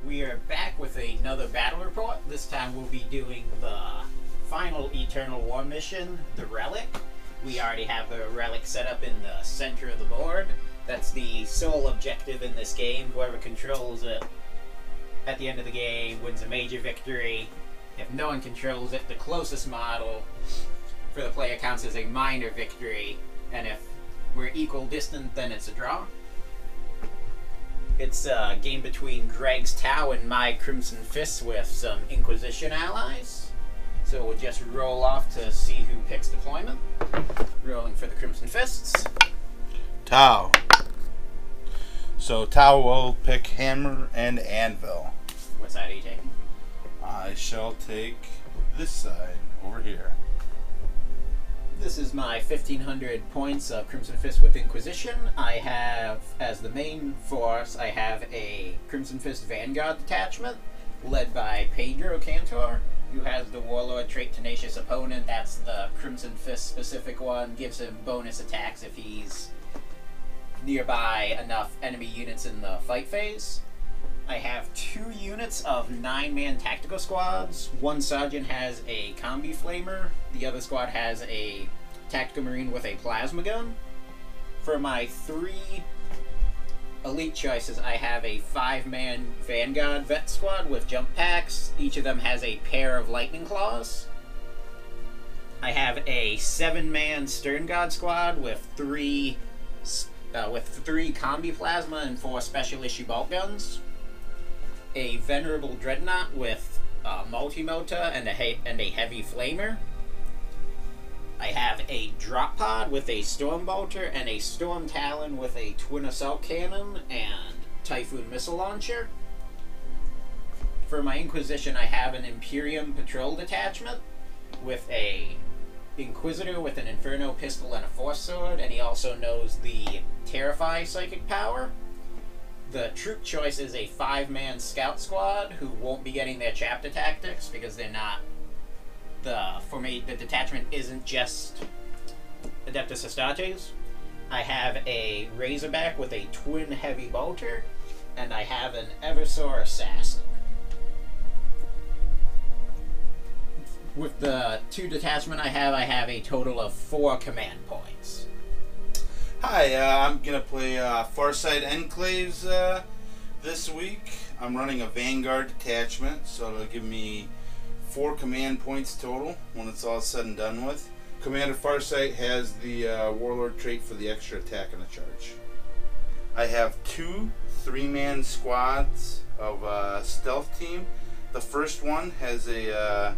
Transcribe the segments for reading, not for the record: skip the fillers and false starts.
We are back with another battle report. This time we'll be doing the final Eternal War mission, the Relic. We already have the Relic set up in the center of the board. That's the sole objective in this game. Whoever controls it at the end of the game wins a major victory. If no one controls it, the closest model for the player counts as a minor victory. And if we're equal distant, then it's a draw. It's a game between Greg's Tau and my Crimson Fists with some Inquisition allies. So we'll just roll off to see who picks deployment. Rolling for the Crimson Fists. Tau. So Tau will pick Hammer and Anvil. What side are you taking? I shall take this side over here. This is my 1500 points of Crimson Fist with Inquisition. I have, as the main force, I have a Crimson Fist Vanguard detachment led by Pedro Cantor, who has the Warlord trait Tenacious Opponent. That's the Crimson Fist specific one. Gives him bonus attacks if he's nearby enough enemy units in the fight phase. I have 2 units of 9-man tactical squads. One sergeant has a combi flamer. The other squad has a tactical marine with a plasma gun. For my 3 elite choices, I have a 5-man Vanguard vet squad with jump packs. Each of them has a pair of lightning claws. I have a 7-man Stern Guard squad with 3 combi plasma and 4 special issue bolt guns. A Venerable Dreadnought with multi-motor and a heavy flamer. I have a Drop Pod with a Storm Bolter and a Storm Talon with a Twin Assault Cannon and Typhoon Missile Launcher. For my Inquisition, I have an Imperium Patrol Detachment with a Inquisitor with an Inferno Pistol and a Force Sword, and he also knows the Terrify Psychic Power. The troop choice is a 5-man scout squad who won't be getting their chapter tactics because they're not the detachment isn't just Adeptus Astartes. I have a Razorback with a twin heavy bolter, and I have an Eversor Assassin. With the 2 detachment I have a total of 4 command points. Hi, I'm going to play Farsight Enclaves this week. I'm running a Vanguard detachment, so it'll give me 4 command points total when it's all said and done with. Commander Farsight has the Warlord trait for the extra attack and a charge. I have 2 3-man squads of stealth team. The first one has a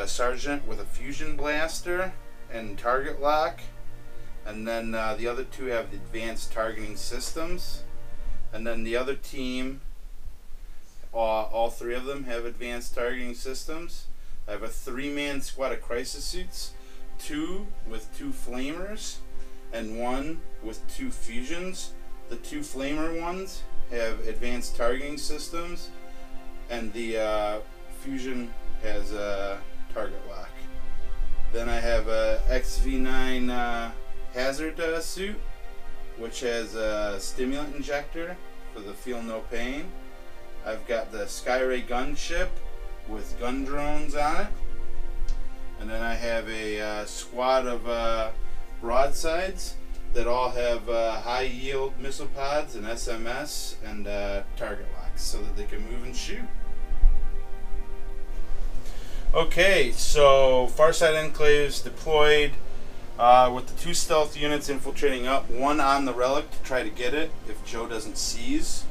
sergeant with a fusion blaster and target lock. And then the other 2 have the advanced targeting systems. And then the other team, all 3 of them have advanced targeting systems. I have a 3-man squad of crisis suits, 2 with 2 flamers, and 1 with 2 fusions. The 2 flamer ones have advanced targeting systems, and the fusion has a target lock. Then I have a XV9 Hazard suit, which has a stimulant injector for the feel no pain. I've got the Skyray gunship with gun drones on it, and then I have a squad of broadsides that all have high yield missile pods and SMS and target locks so that they can move and shoot. Okay, so Farsight Enclaves deployed with the 2 stealth units infiltrating up, 1 on the Relic to try to get it if Joe doesn't seize,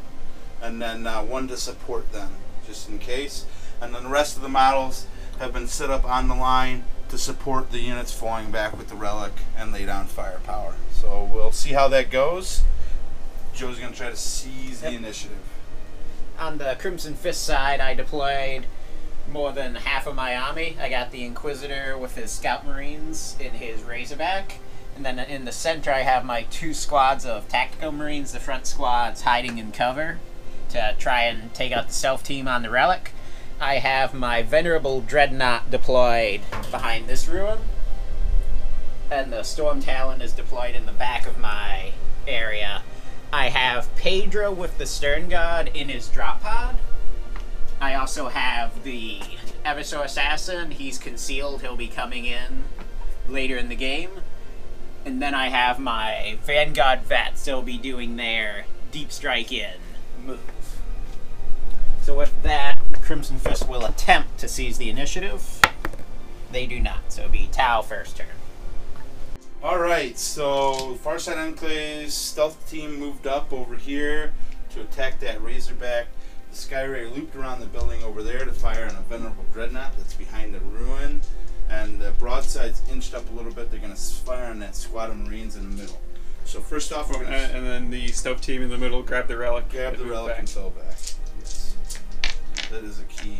and then 1 to support them, just in case. And then the rest of the models have been set up on the line to support the units falling back with the Relic and lay down firepower. So we'll see how that goes. Joe's going to try to seize the initiative. On the Crimson Fist side, I deployed more than half of my army. I got the Inquisitor with his Scout Marines in his Razorback. And then in the center I have my 2 squads of Tactical Marines, the front squad's hiding in cover to try and take out the stealth team on the Relic. I have my Venerable Dreadnought deployed behind this ruin. And the Storm Talon is deployed in the back of my area. I have Pedro with the Stern God in his drop pod. I also have the Eversor Assassin. He's concealed. He'll be coming in later in the game. And then I have my Vanguard Vets. They'll be doing their Deep Strike in move. So with that, Crimson Fist will attempt to seize the initiative. They do not, so it'll be Tau first turn. Alright, so Farsight Enclaves stealth team moved up over here to attack that Razorback. The Skyray looped around the building over there to fire on a Venerable Dreadnought that's behind the ruin. And the broadside's inched up a little bit. They're going to fire on that squad of Marines in the middle. So first off, we're going to... And then the stealth team in the middle grab the relic. Grab the relic and fell back. Yes. That is a key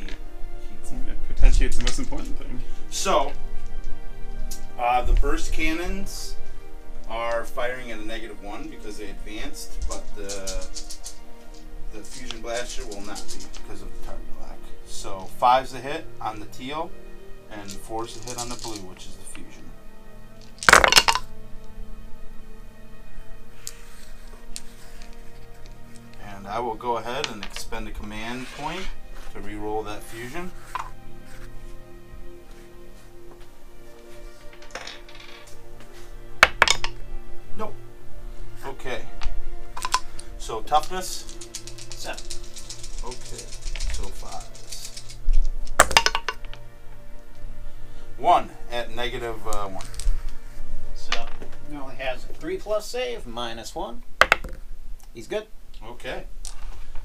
point. Potentially it's the most important thing. So, the burst cannons are firing at a -1 because they advanced, but the fusion blaster will not be because of the target lock. So 5's a hit on the teal, and 4's a hit on the blue, which is the fusion. And I will go ahead and expend a command point to re-roll that fusion. Nope. Okay. So toughness? 7. Okay. So 5s. 1 at -1. So he only has a 3+ save, -1. He's good. Okay.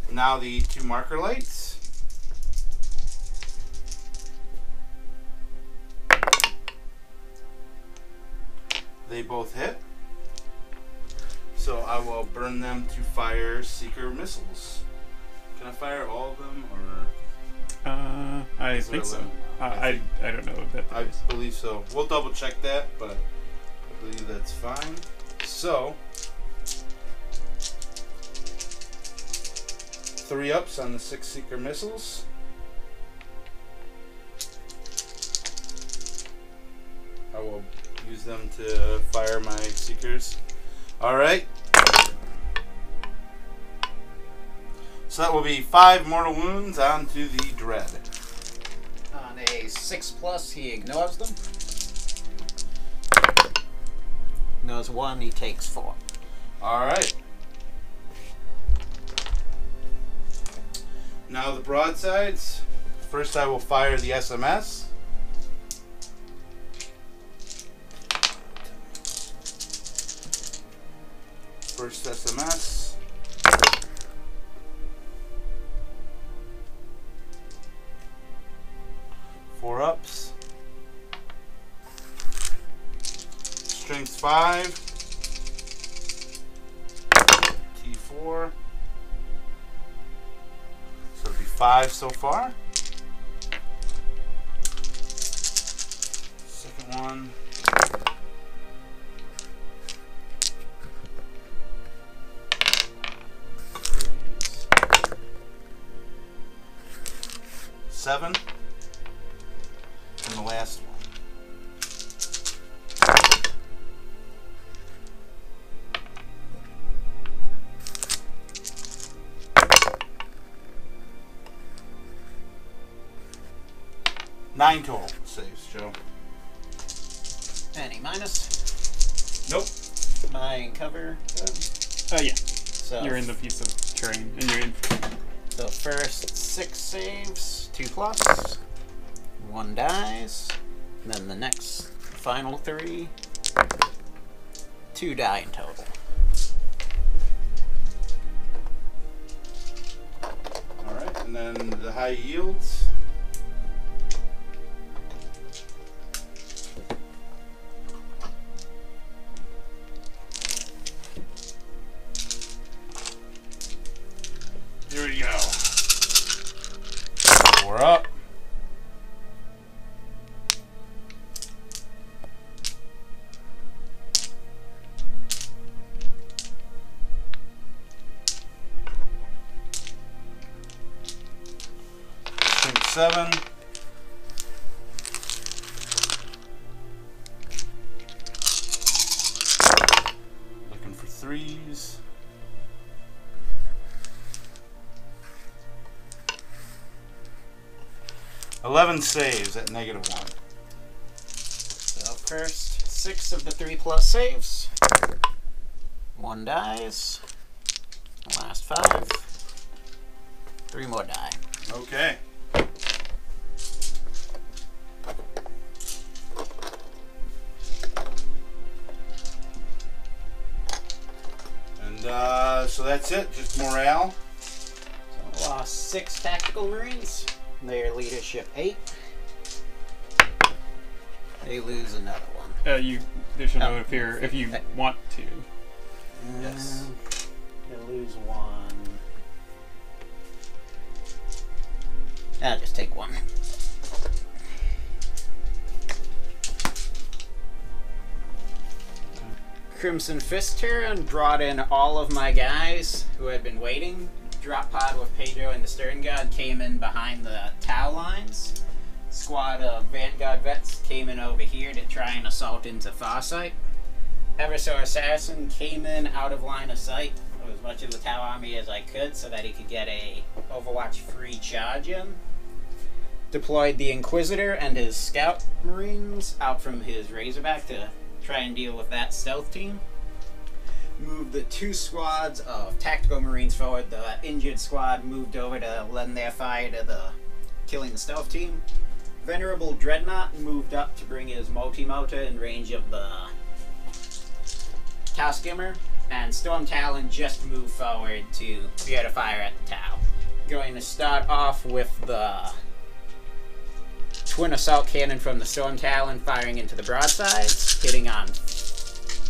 Now the 2 marker lights. They both hit. So I will burn them to fire Seeker missiles. Can I fire all of them, or? I think so. I don't know if that's the I case. believe so. We'll double check that, but I believe that's fine. So 3 ups on the 6 Seeker missiles. I will use them to fire my Seekers. Alright. So that will be 5 mortal wounds onto the Dread. On a 6+, he ignores them. Ignores 1, he takes 4. Alright. Now the broadsides. First I will fire the SMS. First SMS. Four ups. Strength 5. T4. So it'll be 5 so far. Second one. Seven, and the last one. Nine total saves, Joe. Any minus? Nope. My cover. Yeah. So You're in the piece of terrain, and you're in. So first 6 saves, 2+, 1 dies, and then the next final 3, 2 die in total. Alright, and then the high yields. Here we go. 4 up. Strength 7. Looking for 3s. 11 saves at -1. So first 6 of the 3+ saves. 1 dies. Last 5. 3 more die. Okay. And so that's it. Just morale. So I lost 6 tactical marines. Their leadership 8. They lose another one. There should no fear if you want to. Yes. They lose 1. I'll just take 1. Crimson Fist turn brought in all of my guys who had been waiting. Drop pod with Pedro and the Stern God came in behind the Tau lines. Squad of Vanguard vets came in over here to try and assault into Farsight. Eversor Assassin came in out of line of sight of as much of the Tau army as I could so that he could get a Overwatch free charge in. Deployed the Inquisitor and his Scout Marines out from his Razorback to try and deal with that stealth team. Moved the 2 squads of Tactical Marines forward. The injured squad moved over to lend their fire to the killing the stealth team. Venerable Dreadnought moved up to bring his multi-motor in range of the Tau Skimmer, and Storm Talon just moved forward to be able to fire at the Tau. Going to start off with the Twin Assault Cannon from the Storm Talon firing into the broadsides, hitting on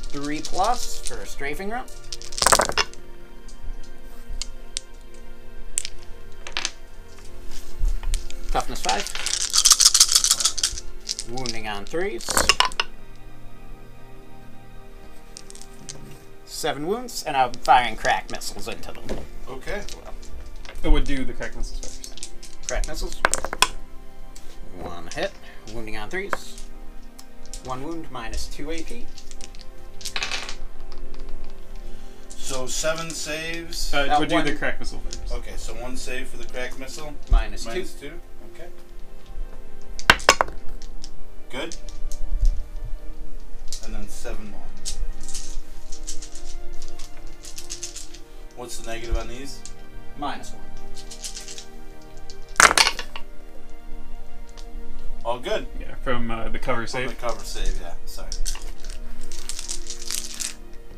3+ for a strafing run. Toughness 5. Wounding on 3s. 7 wounds, and I'm firing crack missiles into them. Okay. It would do the crack missiles first. Crack missiles. 1 hit. Wounding on 3s. 1 wound, -2 AP. So 7 saves. It would do the crack missile first. Okay, so 1 save for the crack missile. -2. -2. Okay. Good. And then 7 more. What's the negative on these? -1. All good. Yeah, from the cover On save. the cover save, yeah. Sorry.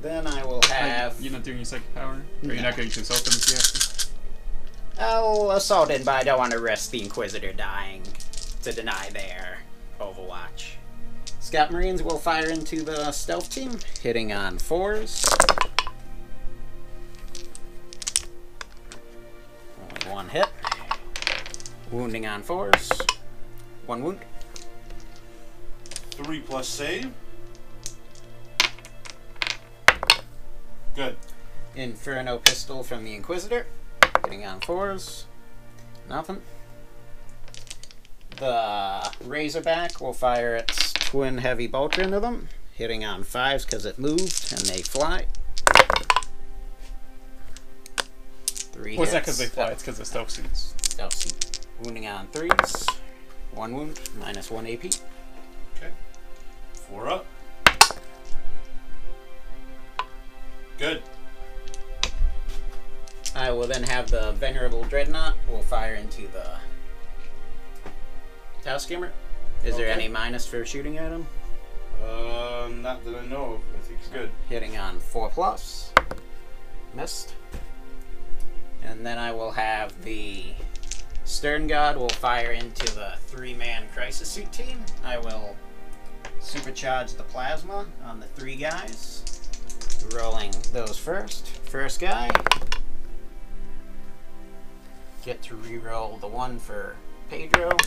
Then I will have... You're not doing your psychic power? Or No. you're not going to assault them if you have to? I'll assault it, but I don't want to risk the Inquisitor dying to deny their Overwatch. Scout Marines will fire into the stealth team, hitting on 4s. Only 1 hit. Wounding on 4s. 1 wound. 3+ save. Good. Inferno Pistol from the Inquisitor, hitting on 4s. Nothing. The Razorback will fire its twin heavy bolter into them, hitting on 5s because it moved and they fly. 3 What's that hits. because they fly? It's because of stealth suits. Stealth suit. Wounding on 3s. 1 wound, -1 AP. Okay. 4 up. Good. I will then have the Venerable Dreadnought will fire into the Tau Skimmer. Is there Okay. any minus for shooting at him? Not that I know of. I think it's good. Hitting on 4+. Missed. And then I will have the Stern God will fire into the 3-man Crisis Suit team. I will supercharge the plasma on the 3 guys. Rolling those first. First guy. Get to re-roll the 1 for Pedro.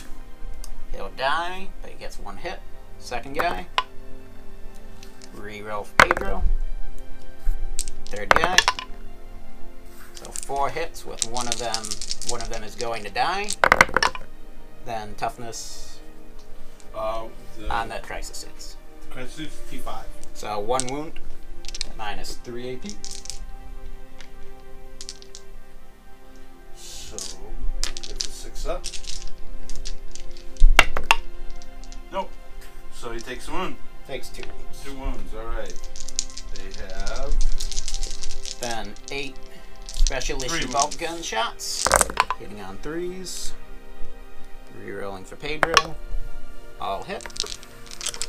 He'll die, but he gets 1 hit. Second guy. Re-roll for Pedro. Third guy. So 4 hits with one of them is going to die. Then toughness on the crisis suits. Crisis T5. So 1 wound, -3 AP. So, get the 6 up. so he takes a wound. Takes 2 wounds. 2 wounds, alright. They have... Then 8 special 3 issue bolt wounds. gun shots. Hitting on 3s. Rerolling for Pedro. All hit.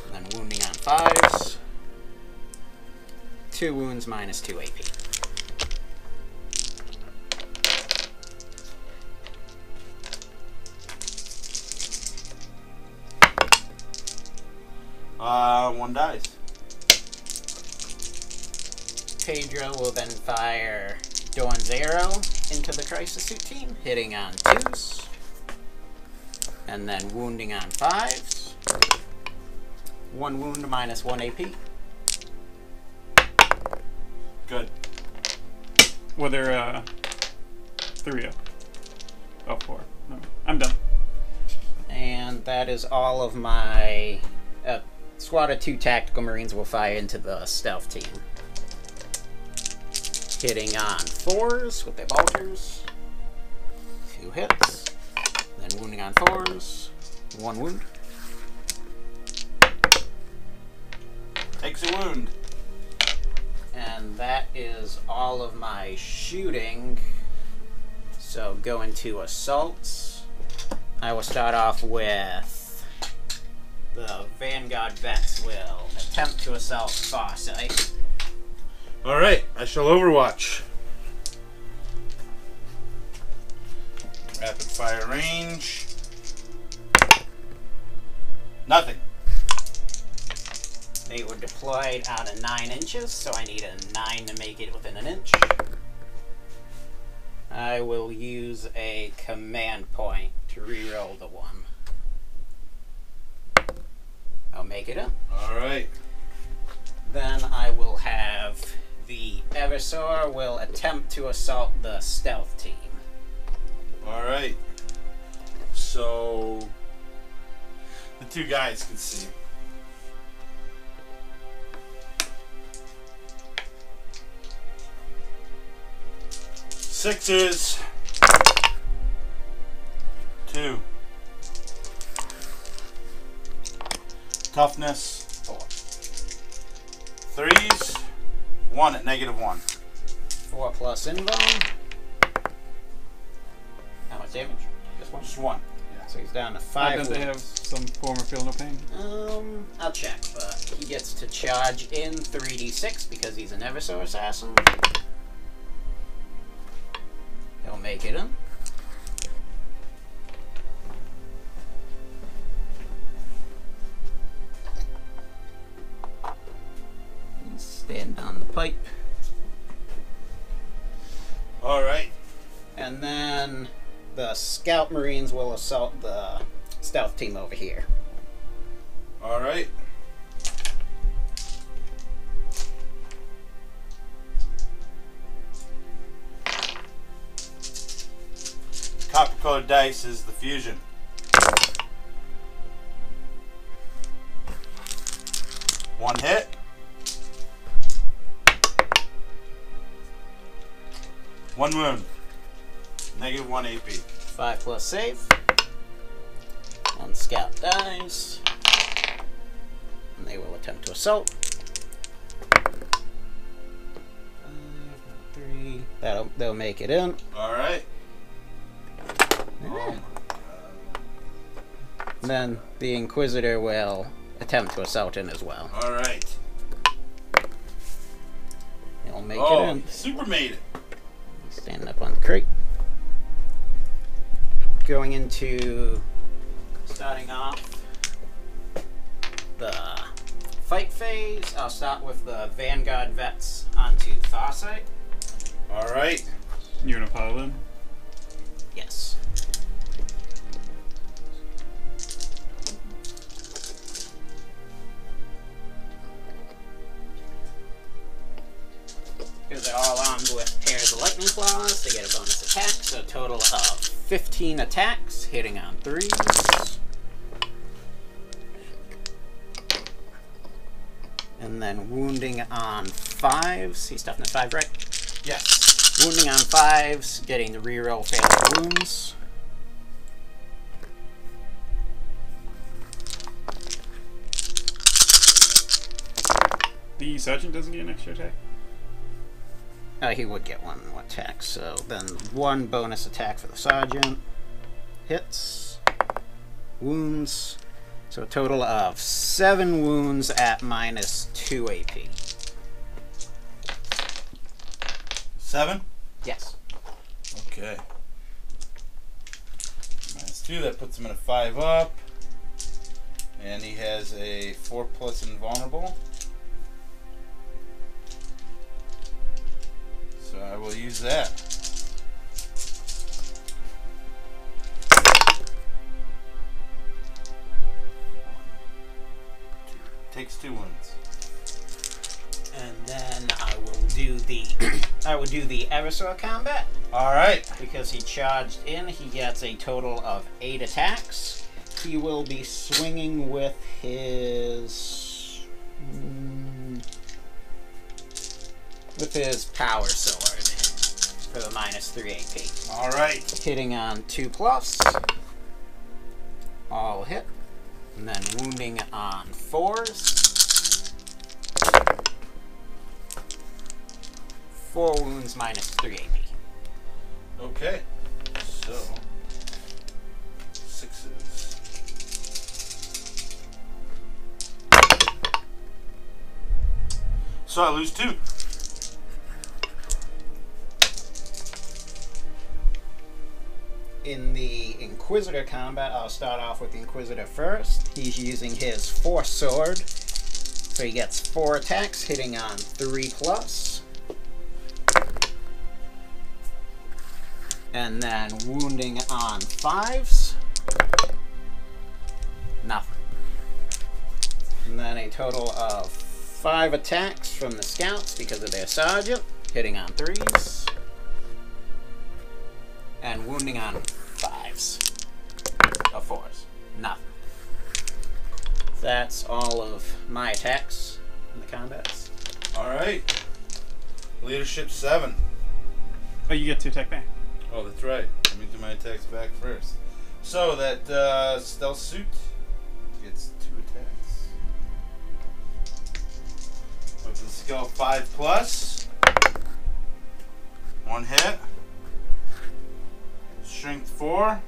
And then wounding on 5s. 2 wounds minus 2 AP. One dies. Pedro will then fire Dawn's arrow into the crisis suit team, hitting on 2s. And then wounding on 5s. 1 wound minus 1 AP. Good. Well, there 3 of. Oh, 4. No, I'm done. And that is all of my... squad of 2 tactical marines will fire into the stealth team. Hitting on 4s with their bolters. 2 hits. Then wounding on 4s. 1 wound. Takes a wound. And that is all of my shooting. So going to assaults. I will start off with the Vanguard vets will attempt to assault Farsight. Alright, I shall overwatch. Rapid fire range. Nothing. They were deployed out of 9 inches, so I need a 9 to make it within an inch. I will use a command point to reroll the 1. I'll make it up. Alright. Then I will have the Eversor will attempt to assault the stealth team. Alright. So the 2 guys can see. Sixes. 2. Toughness. 4. 3s. 1 at -1. 4 plus invuln. How much damage? Just 1? Just 1. Yeah. So he's down to 5 Does they have some form of feel no pain? I'll check, but he gets to charge in 3d6 because he's an Eversor assassin. He'll make it in. Stand on the pipe. Alright. And then the Scout Marines will assault the stealth team over here. Alright. Copper colored dice is the fusion. One hit. One wound. -1 AP. 5 plus save. On Scout dies. And they will attempt to assault. 3. They'll make it in. Alright. Yeah. And then the Inquisitor will attempt to assault in as well. Alright. He'll make it in. Super made it. Standing up on the crate. Going into starting off the fight phase, I'll start with the Vanguard vets onto Farsight. Alright. You're gonna pile in? Yes. Because they're all armed with pairs of lightning claws, they get a bonus attack, so a total of 15 attacks, hitting on 3s. And then wounding on 5s. He's toughness 5, right? Yes. Wounding on 5s, getting the reroll failed wounds. The sergeant doesn't get an extra attack. He would get one more attack, so then one bonus attack for the sergeant. Hits. Wounds. So a total of 7 wounds at -2 AP. 7? Yes. Okay. -2, that puts him at a 5 up. And he has a 4+ invulnerable. So I will use that. Takes 2 wounds. And then I will do the Eversor combat. Alright. Because he charged in, he gets a total of 8 attacks. He will be swinging with his power sword for the -3 AP. Alright. Hitting on 2+. All hit. And then wounding on 4s. 4 wounds -3 AP. Okay. So 6s. So I lose 2. In the Inquisitor combat, I'll start off with the Inquisitor first. He's using his Force Sword. So he gets 4 attacks, hitting on 3+. And then wounding on 5s. Nothing. And then a total of 5 attacks from the Scouts because of their Sergeant, hitting on 3s. And wounding on 5s. Of 4s. Nothing. That's all of my attacks in the combats. Alright. Leadership 7. Oh, you get to attack back. Oh, that's right. Let me do my attacks back first. So that stealth suit gets 2 attacks. Weapon skill 5+. 1 hit. Strength 4.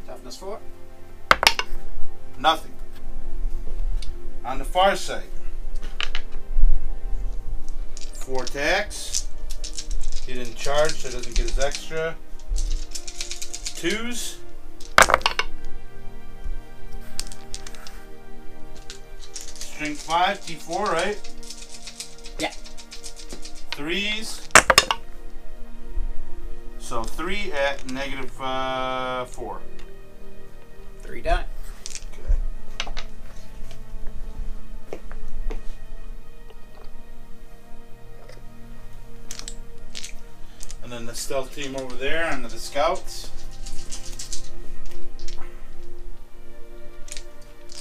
Toughness 4. Nothing. On the Farsight. 4 attacks. He didn't charge, so doesn't get his extra. 2s. Strength 5, T4, right? Yeah. 3s. So 3 at -4. 3 die. Okay. And then the stealth team over there under the Scouts.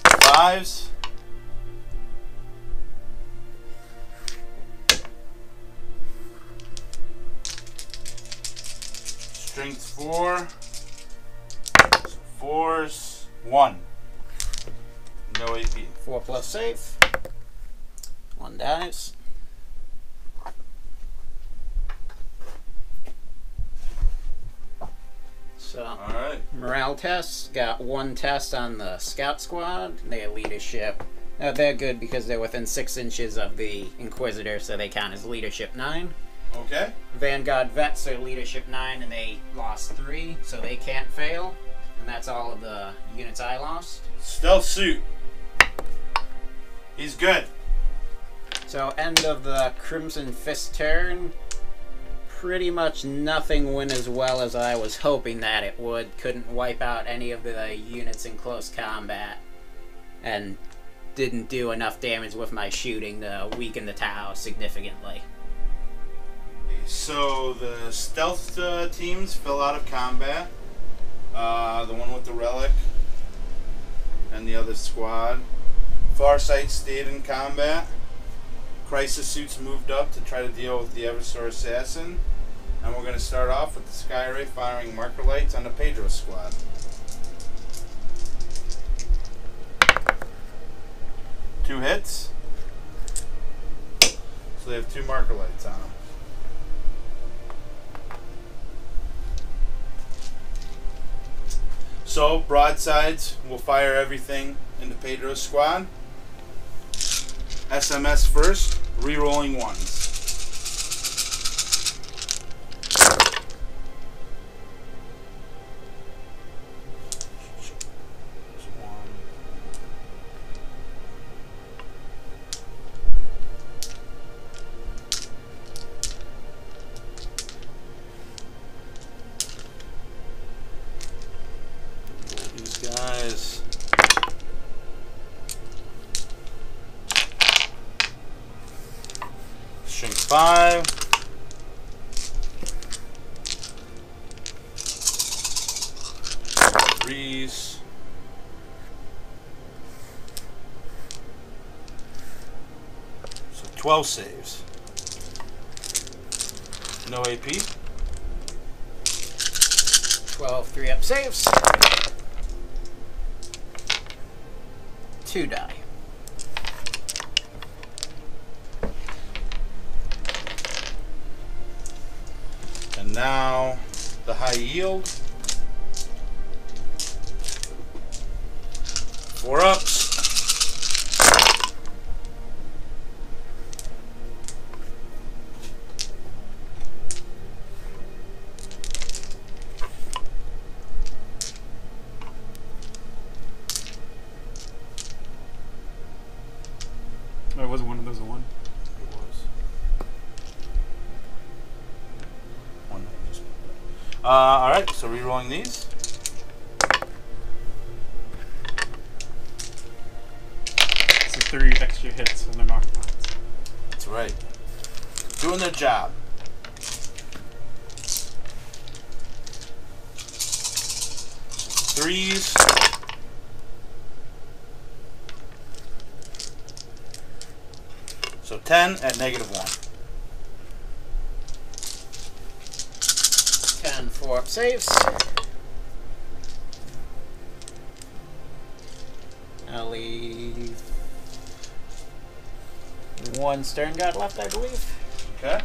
5s. Strength 4. So 4s. 1. No AP. 4+ safe. 1 dies. So, Alright. morale tests. Got 1 test on the Scout Squad. Their leadership. They're good because they're within 6 inches of the Inquisitor, so they count as leadership 9. Okay. Vanguard Vets are leadership 9, and they lost 3, so they can't fail. And that's all of the units I lost. Stealth suit. He's good. So, end of the Crimson Fist turn. Pretty much nothing went as well as I was hoping that it would. Couldn't wipe out any of the units in close combat. And didn't do enough damage with my shooting to weaken the Tau significantly. So the stealth teams fell out of combat. The one with the relic and the other squad. Farsight stayed in combat. Crisis suits moved up to try to deal with the Eversor assassin. And we're going to start off with the Skyray firing marker lights on the Pedro squad. Two hits. So they have 2 marker lights on them. So, broadsides will fire everything into Pedro's squad. SMS first, re-rolling ones. Guys, string 5, threes, so 12 saves, no AP, 12 3-up saves. 2 die. and now the high yield, 4 ups, Oh, wasn't one of those a 1? It was. One that I just put. Alright, so re-rolling these. So 3 extra hits on their mark points. That's right. Doing their job. Threes. So 10 at -1. 10 4-up saves. I'll leave 1 Stern Guard left, I believe. Okay.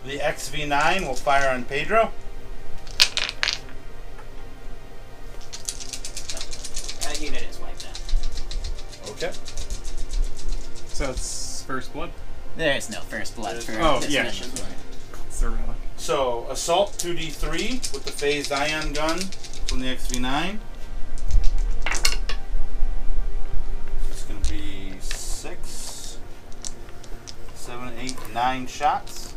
The XV9 will fire on Pedro. That unit is wiped out. Okay. So it's first blood? There's no first blood for Oh, this yeah. mission. It's a relic. So assault 2d3 with the phased ion gun from the XV9. It's going to be 6, 7, 8, 9 shots.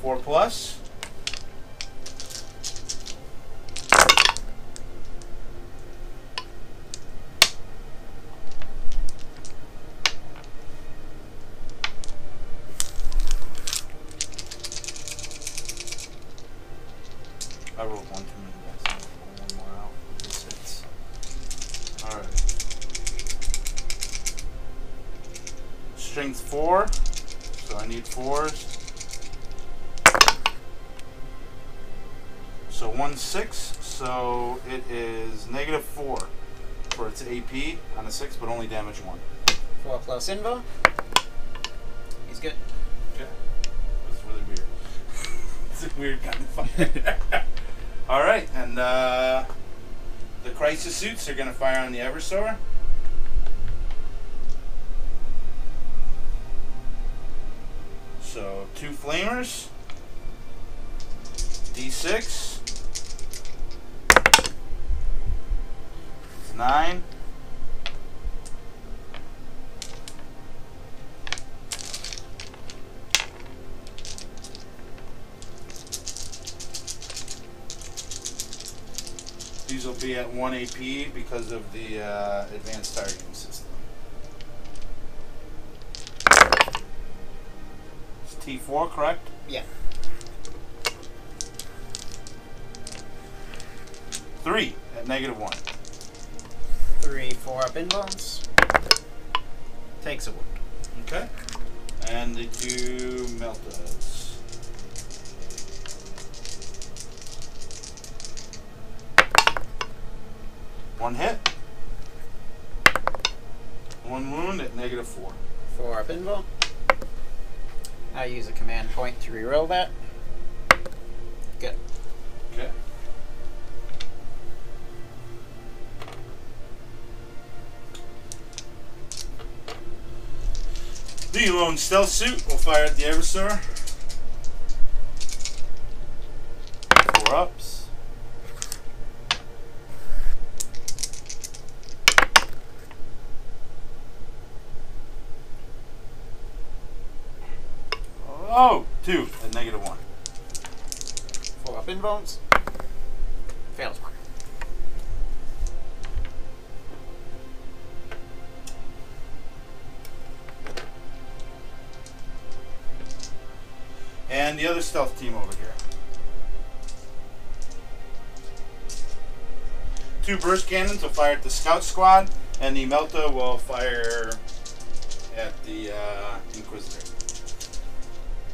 Four plus. I rolled 1 too many dice. I'll roll 1 more out. This hits. Alright. Strength 4. So I need 4s. So 1 6, so it is -4 for its AP on a 6, but only damage 1. 4 plus invo. He's good. Okay. That's really weird. It's a weird kind of fight. Alright, and the crisis suits are going to fire on the Eversoar. So 2 flamers. D6. 9. These will be at 1 AP because of the advanced targeting system. It's T4, correct? Yeah. 3 at -1. 3 4-up inbones. Takes a wound. Okay. And the 2 meltas. 1 hit. 1 wound at -4. 4 up invul. I use a command point to reroll that. Good. Okay. The lone stealth suit will fire at the Eversor. 4 ups. Oh, 2 at -1. 4 up invulns. Fails 1. And the other stealth team over here. 2 burst cannons will fire at the scout squad, and the Melta will fire at the Inquisitor.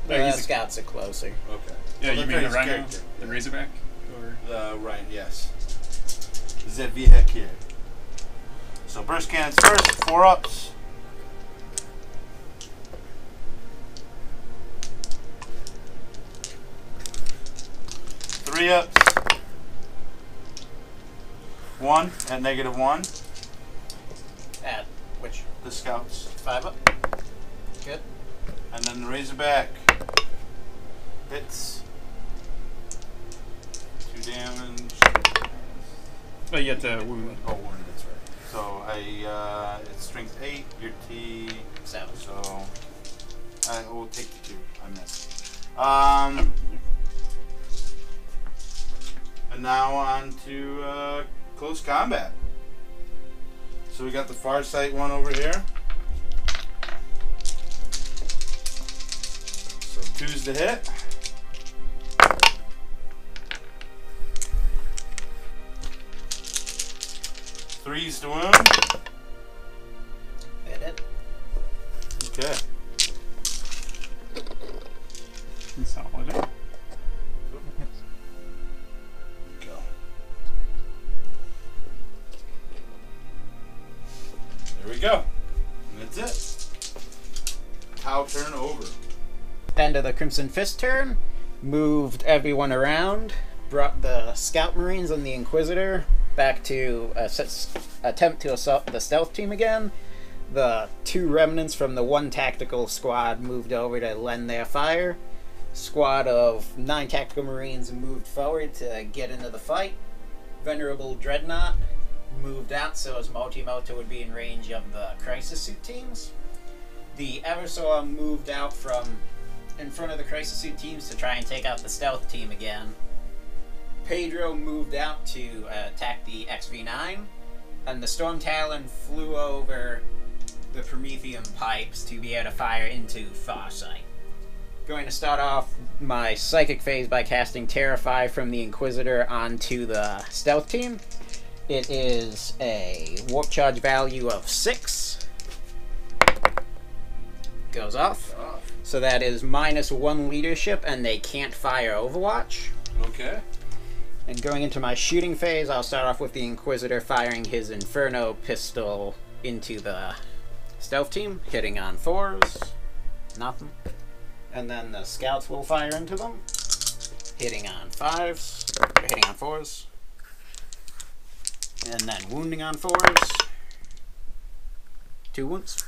The scouts are closer. Okay. Yeah, you mean the his Rhino? character. The Razorback? Or The Ryan, yes. The vehicle here. So burst cannons first, 4 ups. Three ups. 1 at -1. At which? The scouts. 5 up. Good. And then the Razorback hits. 2 damage. oh, you have to wound. Oh, 1, that's right. So it's strength 8, your T. 7. So I will take the 2. I missed. And now on to close combat. So we got the Farsight one over here. So 2's to hit. 3's to wound. Hit it. Okay. Consolidate. Go. There we go. And that's it. Cow turn over. End of the Crimson Fist turn. Moved everyone around. Brought the Scout Marines and the Inquisitor back to attempt to assault the stealth team again. The 2 remnants from the 1 tactical squad moved over to lend their fire. Squad of 9 tactical marines moved forward to get into the fight. Venerable Dreadnought moved out so as Multi-Motor would be in range of the Crisis Suit teams. The Eversor moved out from in front of the Crisis Suit teams to try and take out the stealth team again. Pedro moved out to attack the XV9, and the Storm Talon flew over the Prometheum pipes to be able to fire into Farsight. Going to start off my psychic phase by casting Terrify from the Inquisitor onto the stealth team. It is a warp charge value of 6. Goes off. So that is -1 leadership, and they can't fire Overwatch. Okay. And going into my shooting phase, I'll start off with the Inquisitor firing his Inferno pistol into the stealth team, hitting on 4s. Nothing. And then the scouts will fire into them, hitting on 5s, or hitting on 4s. And then wounding on 4s. 2 wounds.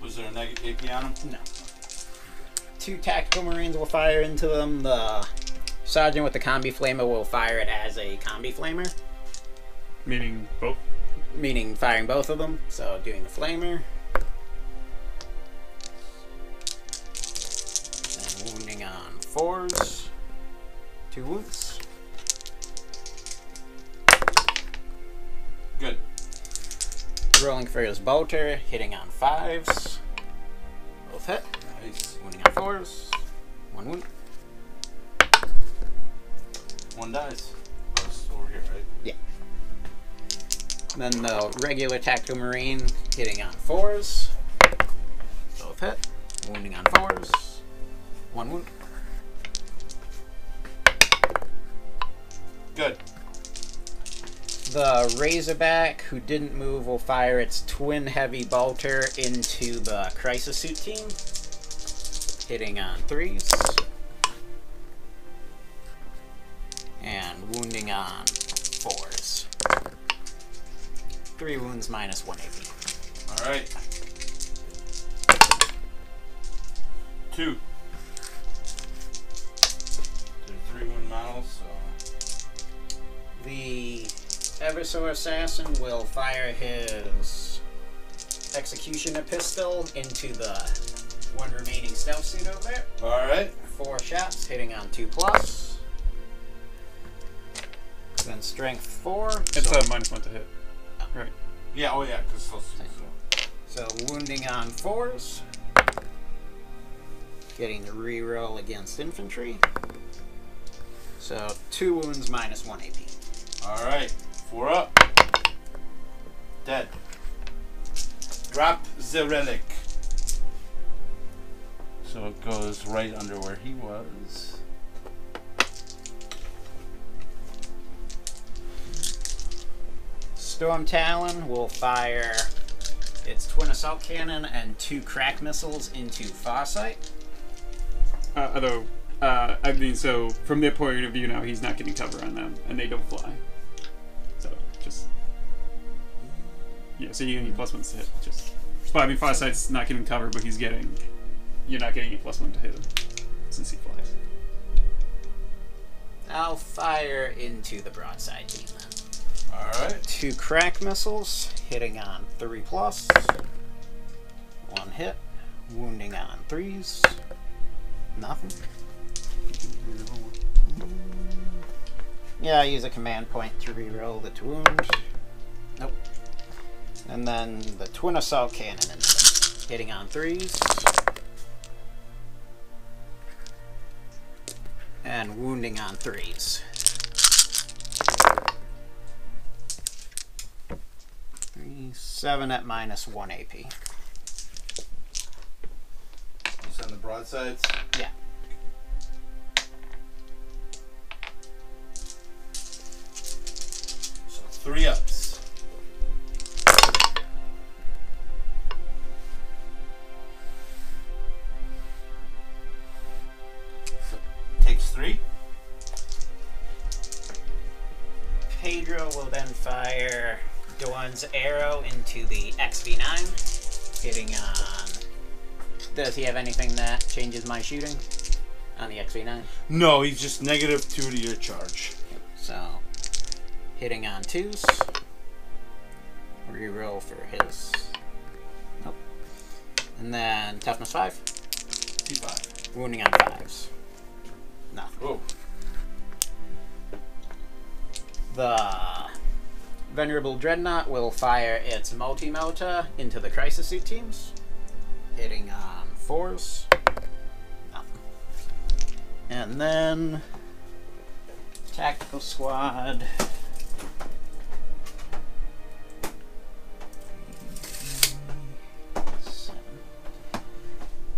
Was there a negative AP on him? No. 2 tactical marines will fire into them. The sergeant with the combi flamer will fire it as a combi flamer. Meaning both? Meaning firing both of them. So doing the flamer. And wounding on 4s. 2 wounds. Good. Rolling for his bolter, hitting on 5s. Both hit. Nice. Wounding on 4s. 1 wound. 1 dies. Oh, it's over here, right? Yeah. Then the regular tactical marine hitting on 4s. Both hit. Wounding on 4s. 1 wound. Good. The Razorback, who didn't move, will fire its twin heavy bolter into the Crisis Suit team, hitting on 3s. And wounding on 4s. 3 wounds minus 1 AP. Alright. 2. They're 3-1 models, so. The Eversor Assassin will fire his Executioner pistol into the one remaining stealth suit over there. Alright. 4 shots, hitting on 2+. Then strength 4. It's a -1 to hit. Right. Yeah, oh yeah, because So wounding on 4s. Getting the reroll against infantry. So 2 wounds minus 1 AP. Alright. 4 up. Dead. Drop the relic. So it goes right under where he was. Storm Talon will fire its twin assault cannon and 2 crack missiles into Farsight. Although, I mean, so from their point of view now, he's not getting cover on them, and they don't fly. So just yeah, so you get +1 to hit. Just, but I mean, Farsight's not getting cover, but you're not getting a +1 to hit him since he flies. I'll fire into the broadside team then. Alright. 2 crack missiles, hitting on 3+. 1 hit, wounding on 3s. Nothing. Yeah, I use a command point to reroll the wound. Nope. And then the twin assault cannon into hitting on 3s. And wounding on 3s. 7 at -1 AP. You send the broadsides? Yeah. So 3 ups. So takes 3. Pedro will then fire Dawn's arrow into the XV9, hitting on... Does he have anything that changes my shooting on the XV9? No, he's just -2 to your charge. So, hitting on 2s. Reroll for his... Nope. And then toughness 5. T5. Wounding on 5s. Nothing. Whoa. The Venerable Dreadnought will fire its multi-melta into the Crisis Suit teams, hitting on 4s. Nothing. And then Tactical Squad.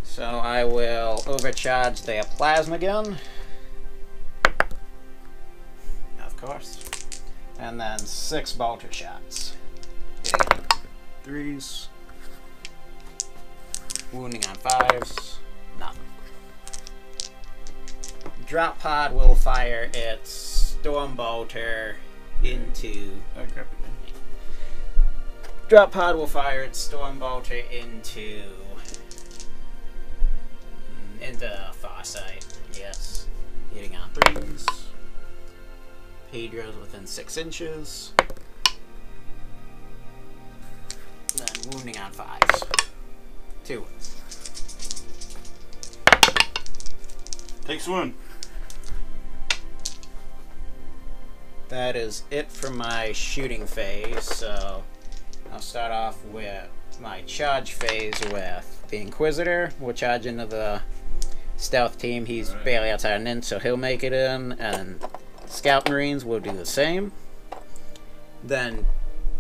So I will overcharge their plasma gun. Of course. And then 6 bolter shots. Hitting on 3s. Wounding on 5s. Nothing. Drop pod will fire its storm bolter into... Drop pod will fire its storm bolter into Farsight. Yes. Hitting on 3s. Pedro's within 6 inches. Then wounding on 5s. 2 wounds. Takes 1. That is it for my shooting phase, so I'll start off with my charge phase with the Inquisitor. We'll charge into the stealth team. He's barely outside an inch, so he'll make it in, and Scout Marines will do the same. Then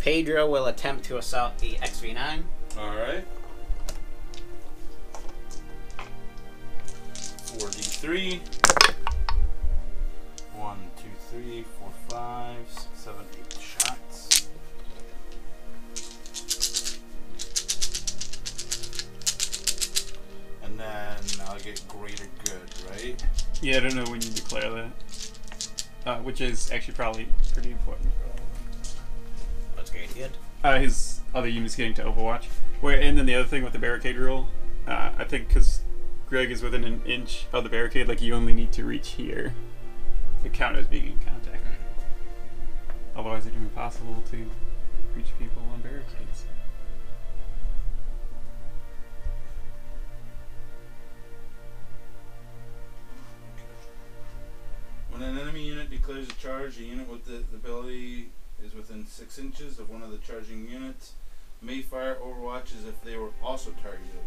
Pedro will attempt to assault the XV9. Alright. 4d3. 1, 2, 3, 4, 5, 6, 7, 8 shots. And then I'll get greater good, right? Yeah, I don't know when you declare that. Which is actually probably pretty important. What's great good? His other units getting to Overwatch. And then the other thing with the barricade rule, I think because Greg is within an inch of the barricade, like you only need to reach here to count as being in contact. Otherwise, it's impossible to reach people on barricades. When an enemy unit declares a charge, a unit with the ability is within 6 inches of one of the charging units may fire Overwatch as if they were also targeted.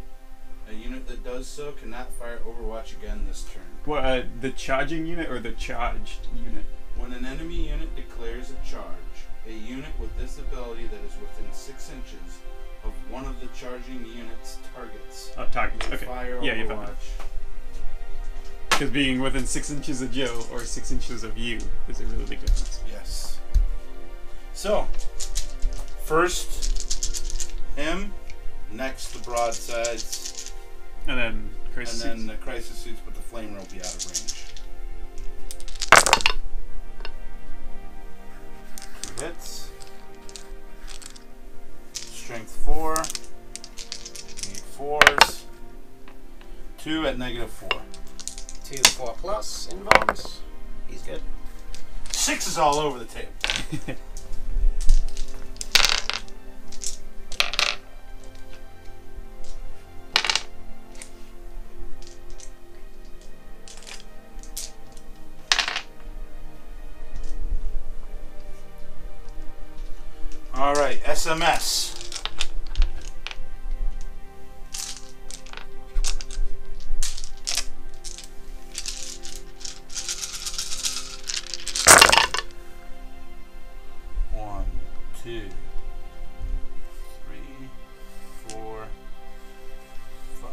A unit that does so cannot fire Overwatch again this turn. Well, the charging unit or the charged unit? When an enemy unit declares a charge, a unit with this ability that is within 6 inches of one of the charging unit's targets Targets, may okay. fire Yeah, you found it. Overwatch. Because being within 6 inches of Joe or 6 inches of you is a really big difference. Yes. So, first him, next the broadsides, And then Crisis and then Suits. the crisis suits, but the flame will be out of range. 2 hits. Strength 4. Need 4s. 2 at -4. 2, 4 plus involves. He's good. 6 is all over the table. All right, SMS. One, 2, 3, 4, 5.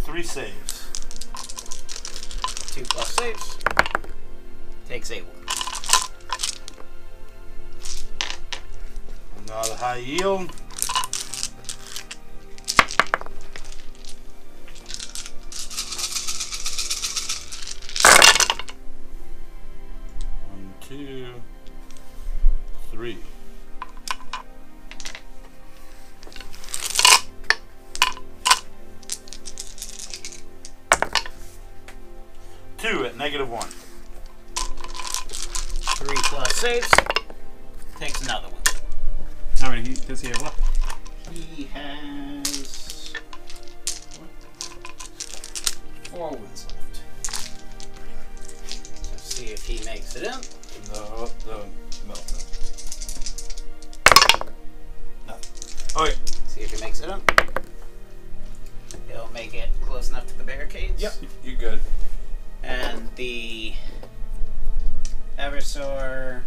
Three saves. 2 plus saves. Takes a 1. Another high yield. One, 2, 3. Two at -1. 3 plus saves. Takes another 1. How many does he have left? He has 4 wounds left. Let's see if he makes it in. The meltdown. Nothing. Oh wait. See if he makes it in. He'll make it close enough to the barricades. Yep. You're good. And the Eversor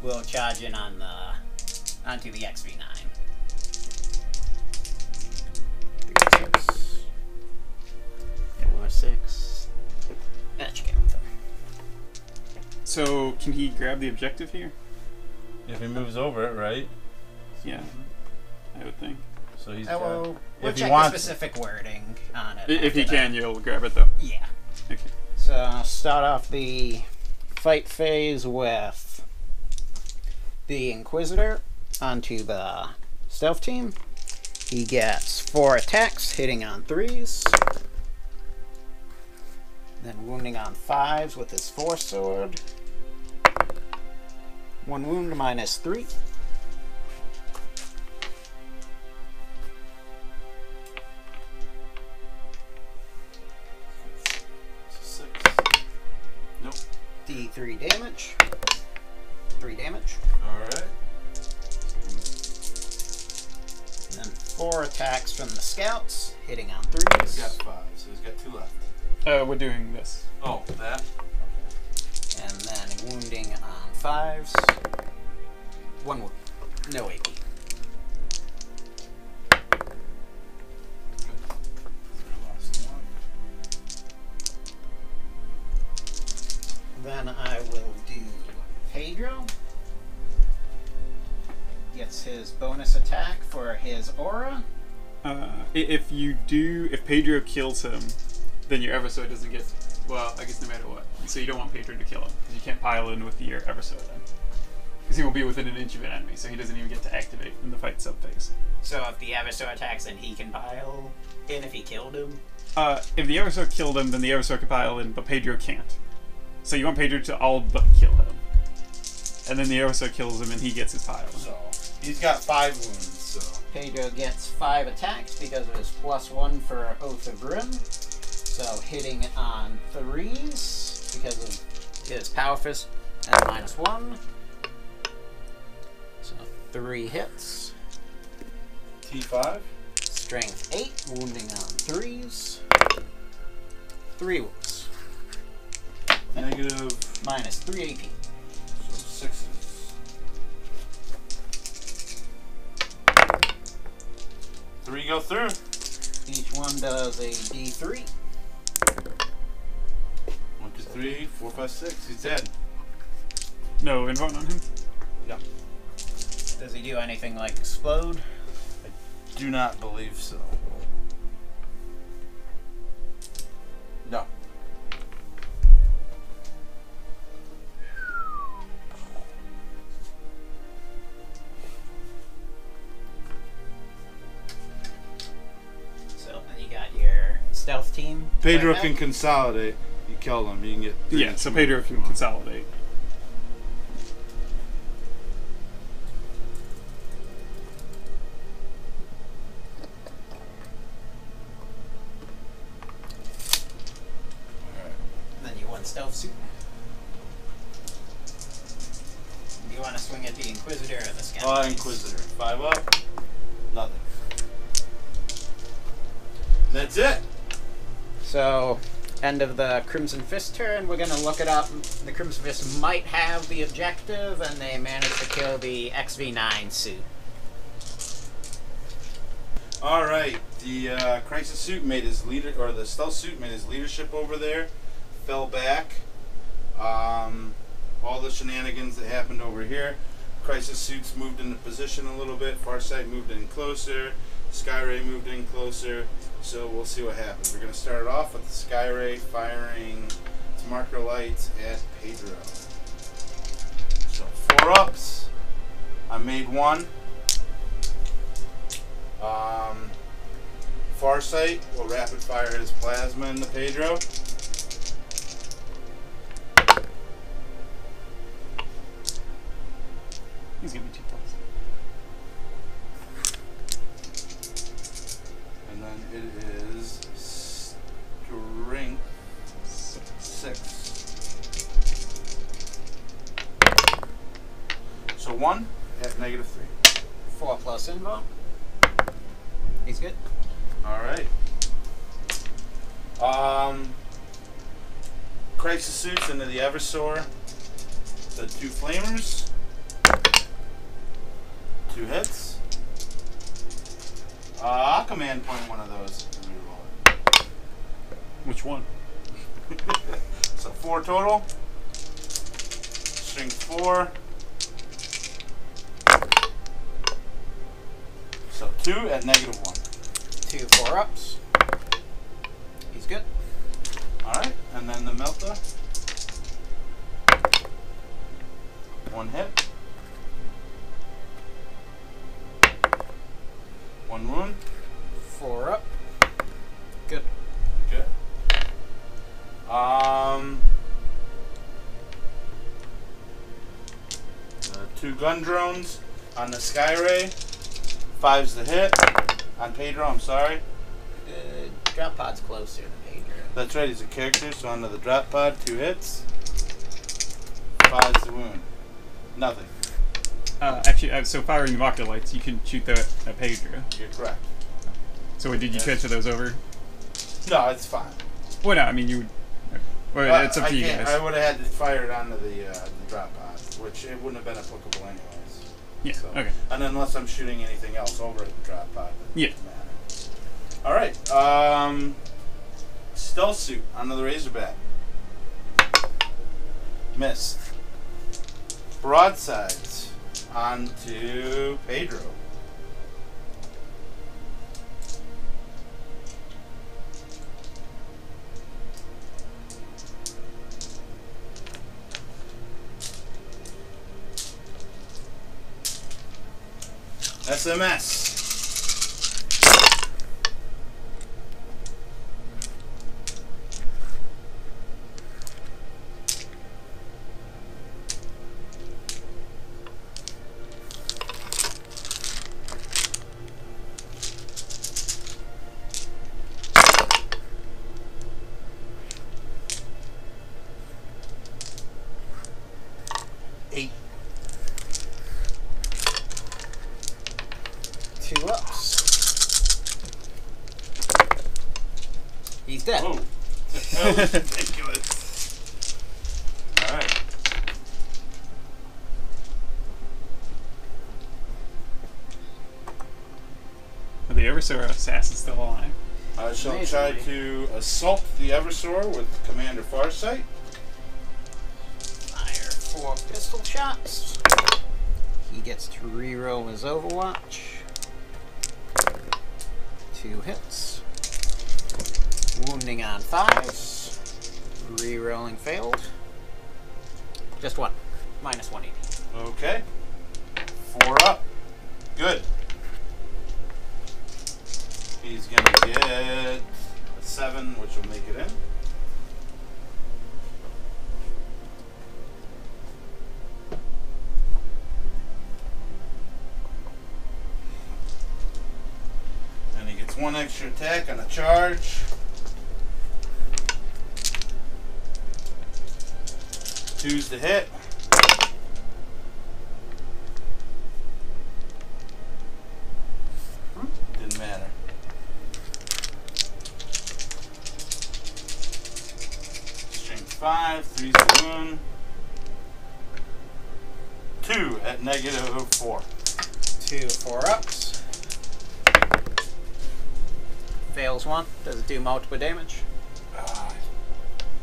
will charge in on onto the XV9. 3, 6. Get more 6. That should get with him. So, can he grab the objective here? If he moves over it, right? Yeah, I would think. So he's We'll if he check the wants specific wording on it. If he after can, that. you'll grab it though. Yeah. Okay. So I'll start off the fight phase with the Inquisitor onto the stealth team. He gets 4 attacks, hitting on 3s. Then wounding on 5s with his 4 sword. 1 wound minus 3. Nope. D3 damage. 3 damage. Alright. And then 4 attacks from the scouts, hitting on He's 3s. got 5, so he's got 2 left. We're doing this. Oh, that? And then wounding on 5s. 1 wound. No AP. Then I will do Pedro. Gets his bonus attack for his aura. If Pedro kills him, then your Eversword doesn't get. Well, I guess no matter what. So you don't want Pedro to kill him because you can't pile in with your Eversword then. Because he will be within an inch of an enemy, so he doesn't even get to activate in the fight subphase. So if the Eversword attacks, then he can pile in if he killed him? If the Eversword killed him, then the Eversword can pile in, but Pedro can't. So you want Pedro to all but kill him. And then the Eversword kills him and he gets his pile. So he's got 5 wounds, so. Pedro gets 5 attacks because of his +1 for Oath of Ruin. So hitting on 3s because of his Power Fist and -1. So 3 hits. T5. Strength 8, wounding on 3s. 3 wounds. Negative. -3 AP. So 6s. Three go through. Each one does a D3. 1, 2, 3, 4, 5, 6. He's dead. No invuln on him? No. Does he do anything like explode? I do not believe so. No. So then you got your stealth team. Pedro right can now. consolidate. You kill him. You can get. Yeah, so Pedro can consolidate. Then you want stealth suit. Do you want to swing at the Inquisitor or the Scout? Inquisitor. 5 up. Nothing. That's it. So, end of the Crimson Fist turn. We're going to look it up. The Crimson Fist might have the objective, and they managed to kill the XV9 suit. All right. The crisis suit made his leader, or the stealth suit made his leadership over there. Fell back. All the shenanigans that happened over here. Crisis suits moved into position a little bit. Farsight moved in closer. Skyray moved in closer. So we'll see what happens. We're going to start off with the Skyray firing its marker lights at Pedro. So 4 ups. I made 1. Farsight will rapid fire his plasma into Pedro. He's gonna be 2+. And then it is strength 6. So 1 at -3. 4 plus invuln. He's good. All right. Crisis suits into the Eversor. The 2 flamers. 2 hits. I'll command point one of those and reroll it. Which one? So 4 total. Strength 4. So 2 at -1. 2 4-ups. He's good. Alright, and then the Melta. 1 hit. 1 wound. 4 up. Good. Good. The 2 gun drones on the Skyray. 5's the hit. On Pedro, I'm sorry. Drop pod's closer to Pedro. That's right, he's a character, so onto the drop pod, 2 hits. 5's the wound. Nothing. Actually, so firing the marker lights, you can shoot that at Pedro. You're correct. So did you transfer those over? No, it's fine. Well, no, I mean you would. Or it's up to you guys. I would have had to fire it onto the drop pod, which it wouldn't have been applicable anyways. Yeah. So, Okay. and unless I'm shooting anything else over at the drop pod. Yeah. All right. Stealth suit onto the Razorback. Missed. Broadsides onto Pedro. SMS. Two ups. He's dead. Whoa. That was ridiculous. Alright. The Eversor assassin's still alive. I shall Amazingly. try to assault the Eversor with Commander Farsight. Fire 4 pistol shots. He gets to reroll his Overwatch. 2 hits. Wounding on 5s. Rerolling failed. Just 1. Minus 180. Okay. 4 up. Good. He's gonna get a 7, which will make it in. And he gets 1 extra attack on a charge. 2's to hit. Didn't matter. Strength 5, 3's the wound. 2 at -4. 2 4-ups. Fails 1. Does it do multiple damage?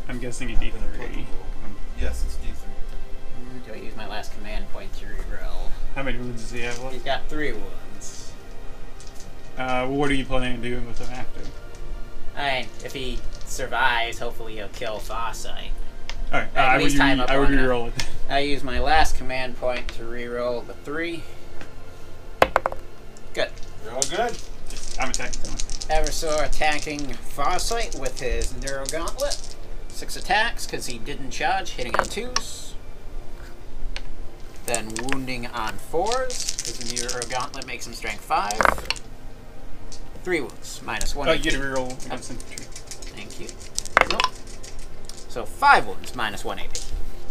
I'm guessing a D3. Yes, it's D3. Do I use my last command point to reroll? How many wounds does he have left? He's got 3 wounds. What are you planning on doing with him after? If he survives, hopefully he'll kill Farsight. Alright, At I would least time up reroll on it. I use my last command point to reroll the 3. Good. You're all good. I'm attacking someone. Eversor attacking Farsight with his Neuro Gauntlet. 6 attacks because he didn't charge, hitting on 2s. Then wounding on 4s. His Neuro Gauntlet makes him strength 5. 3 wounds, minus 1. Oh, you get a reroll against infantry. Thank you. Nope. So 5 wounds, minus 180.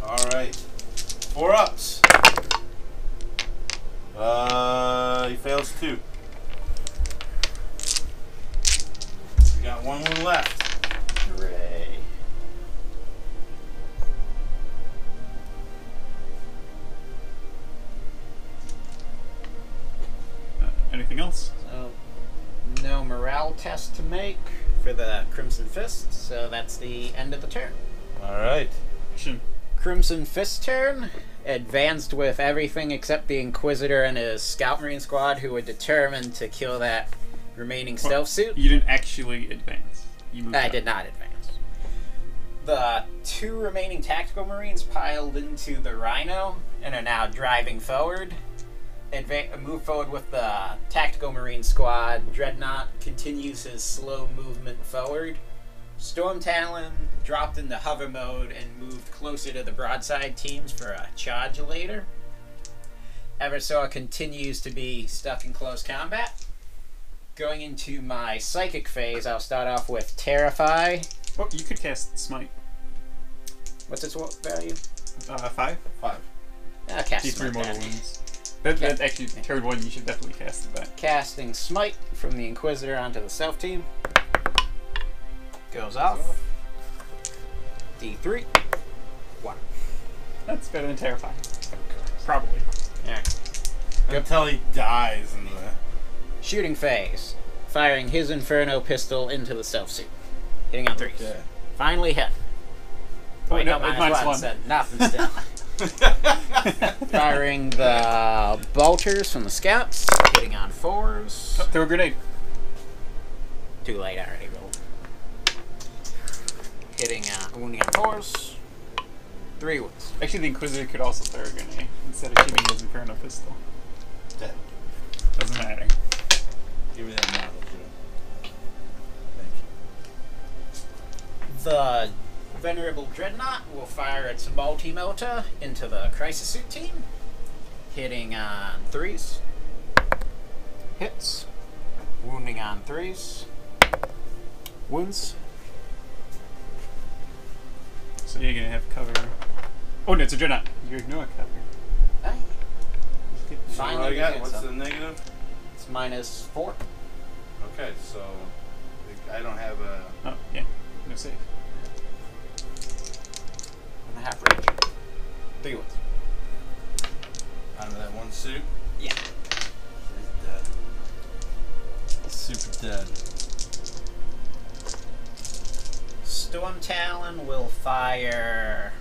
Alright. 4 ups. He fails 2. We got 1 wound left. Hooray. Anything else? So, no morale test to make for the Crimson Fist, so that's the end of the turn. Alright. Action. Crimson Fist turn, advanced with everything except the Inquisitor and his Scout Marine squad, who were determined to kill that remaining stealth suit. You didn't actually advance. You moved I up. did not advance. The 2 remaining Tactical Marines piled into the Rhino and are now driving forward. Move forward with the Tactical Marine squad. Dreadnought continues his slow movement forward. Storm Talon dropped into hover mode and moved closer to the broadside teams for a charge later. Eversor continues to be stuck in close combat. Going into my psychic phase, I'll start off with Terrify. Oh, you could cast Smite. What's its value? 5? 5. I'll cast D3 Smite mortal then. wounds. That's actually turn 1. You should definitely cast it back. Casting Smite from the Inquisitor onto the Stealth team. Goes off. D3. 1. That's better than terrifying. Probably. Yeah. Until he dies in the... Shooting phase. Firing his Inferno pistol into the stealth suit. Hitting on 3s. Okay. Finally hit. Oh, Wait, no, no, it's minus -1. one. Said nothing still. Firing the bolters from the scouts. Hitting on 4s. Throw a grenade. Too late, I already rolled. Hitting, wounding on 4s. 3 wounds. Actually, the Inquisitor could also throw a grenade instead of shooting his Inferno pistol. Dead. Doesn't matter. Give me that model, too. Thank you. The Venerable Dreadnought will fire its multi-motor into the Crisis Suit team. Hitting on 3s. Hits. Wounding on 3s. Wounds. So you're gonna have cover. Oh no, it's a Dreadnought. You ignore cover. Hey. So what I got? What's the some. negative? It's -4. Okay, so I don't have a... Oh, yeah. No save. 1.5 range. 3 wounds. Out of that one suit? Yeah. He's dead. Super dead. Storm Talon will fire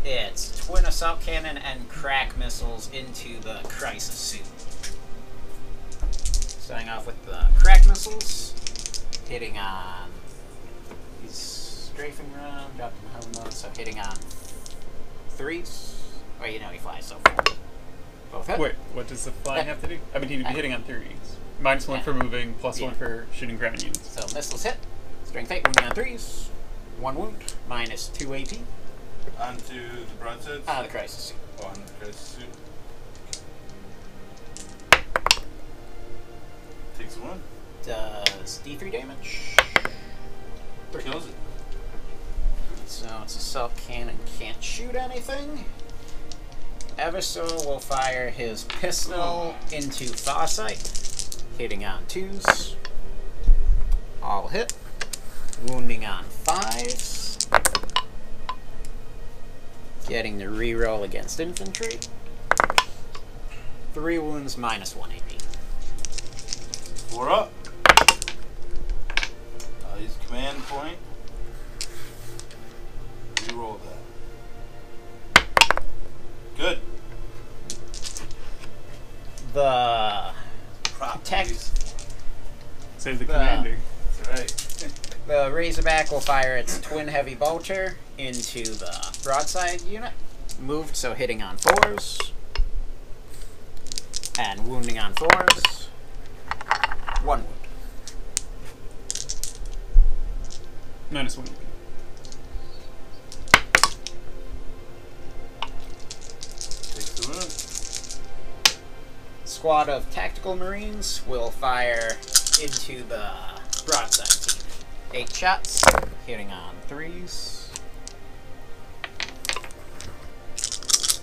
its twin assault cannon and crack missiles into the Crisis Suit. Starting off with the crack missiles, hitting on these strafing around, dropped in hover mode, so hitting on 3s. Oh, you know he flies so far. Both hit. Wait, what does the flying have to do? I mean, he'd be hitting on 3s. -1 for moving, +1 for shooting ground units. So missiles hit, strength 8, wounding on 3s, 1 wound, -2 AP. Onto the broadsides? The Crisis Suit. Oh, on the crisis suit. Takes 1. Does D3 damage. Kills it. So its assault cannon can't shoot anything. Eversor will fire his pistol into Farsight, hitting on 2s. All hit. Wounding on 5s. Getting the reroll against infantry. 3 wounds, -1 AP. 4 up. Use command point. Reroll that. Good. The Prop, Tech- please. Save the commander. That's right. The Razorback will fire its twin heavy bolter into the broadside unit. Moved, so hitting on 4s. And wounding on 4s. 1 wound. -1. Takes the wound. Squad of Tactical Marines will fire into the broadside team. 8 shots, hitting on 3s.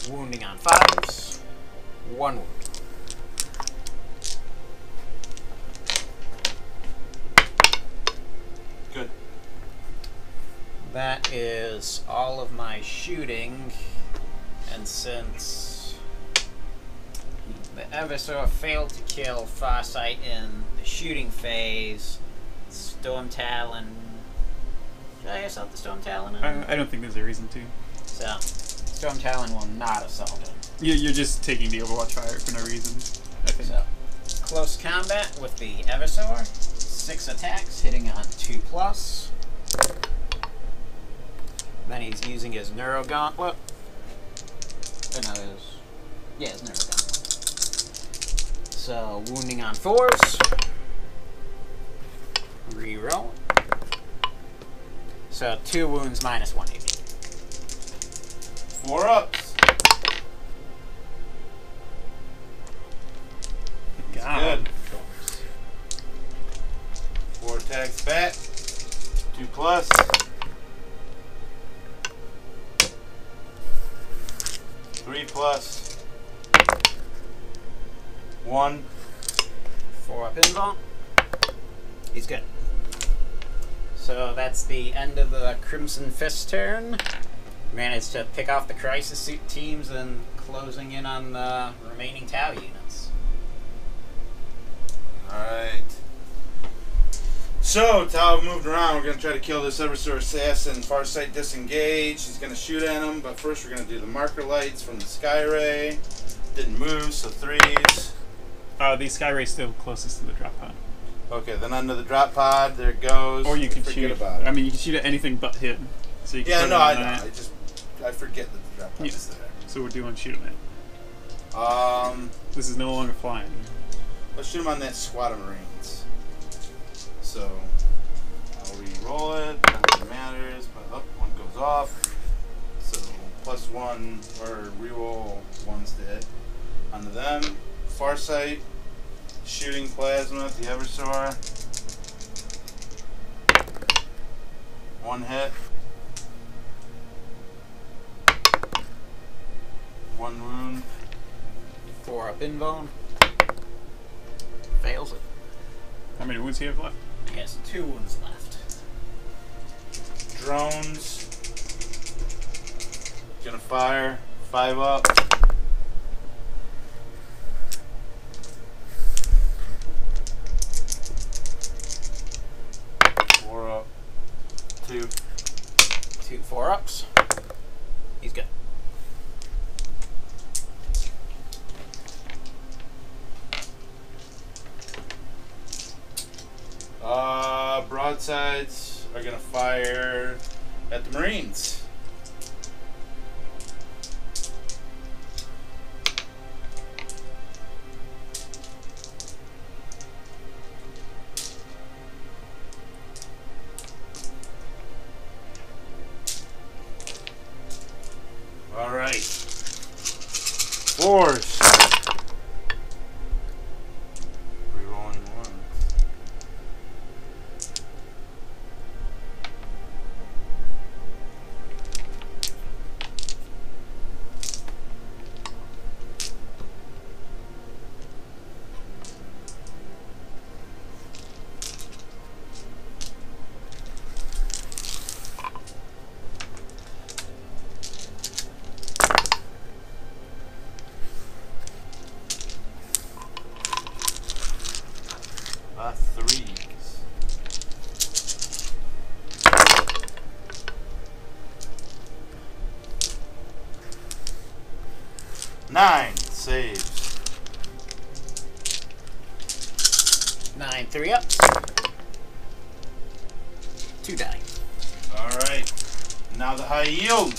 Wounding on 5s. 1 wound. Good. That is all of my shooting, and since the Eversor failed to kill Farsight in the shooting phase, Storm Talon... Should I assault the Storm Talon? I don't think there's a reason to. So, Storm Talon will not assault him. You're just taking the Overwatch fire for no reason, I think. So, close combat with the Eversor. 6 attacks, hitting on 2+. Then he's using his Neuro Gauntlet. His Neuro Gauntlet. So, wounding on 4s. Reroll. So, 2 wounds, -1 AP. 4 ups. God. Good. 4 attacks back. 2+. 3+. 1. 4 up invuln. He's good. So that's the end of the Crimson Fist turn. Managed to pick off the Crisis Suit teams and closing in on the remaining Tau units. Alright. So, Tau moved around. We're going to try to kill this Eversor Assassin. Farsight disengaged. He's going to shoot at him, but first we're going to do the marker lights from the Skyray. Didn't move, so 3s. The Skyray's still closest to the drop pod. Okay, then under the drop pod, there it goes. Or you can forget shoot. about it. I mean, you can shoot at anything but him. So you can Yeah, put no, it on I know. that. I forget that the drop pod is there. So we're doing shoot him at. This is no longer flying. Let's shoot him on that squad of Marines. So, I'll re-roll it. Nothing matters, but one goes off. So, +1, or re-roll one's dead. Onto them. Farsight, shooting plasma at the Eversor. 1 hit. 1 wound. 4 up invuln. Fails it. How many wounds do you have left? He has 2 wounds left. Drones. Gonna fire. 5 up. Four up. 2. 2 4-ups. He's good. Broadsides are gonna fire at the Marines. All right. 4s. Rerolling 1s. Threes. 9 saves. 9 3-ups. 2 die. All right. Now the high yield.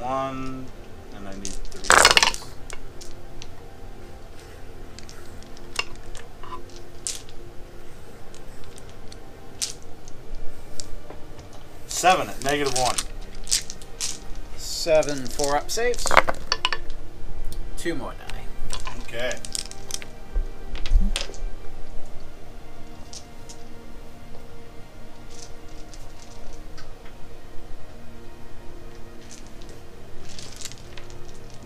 -1, and I need 3. 7 at -1. 7 4-up saves. 2 more die. Okay.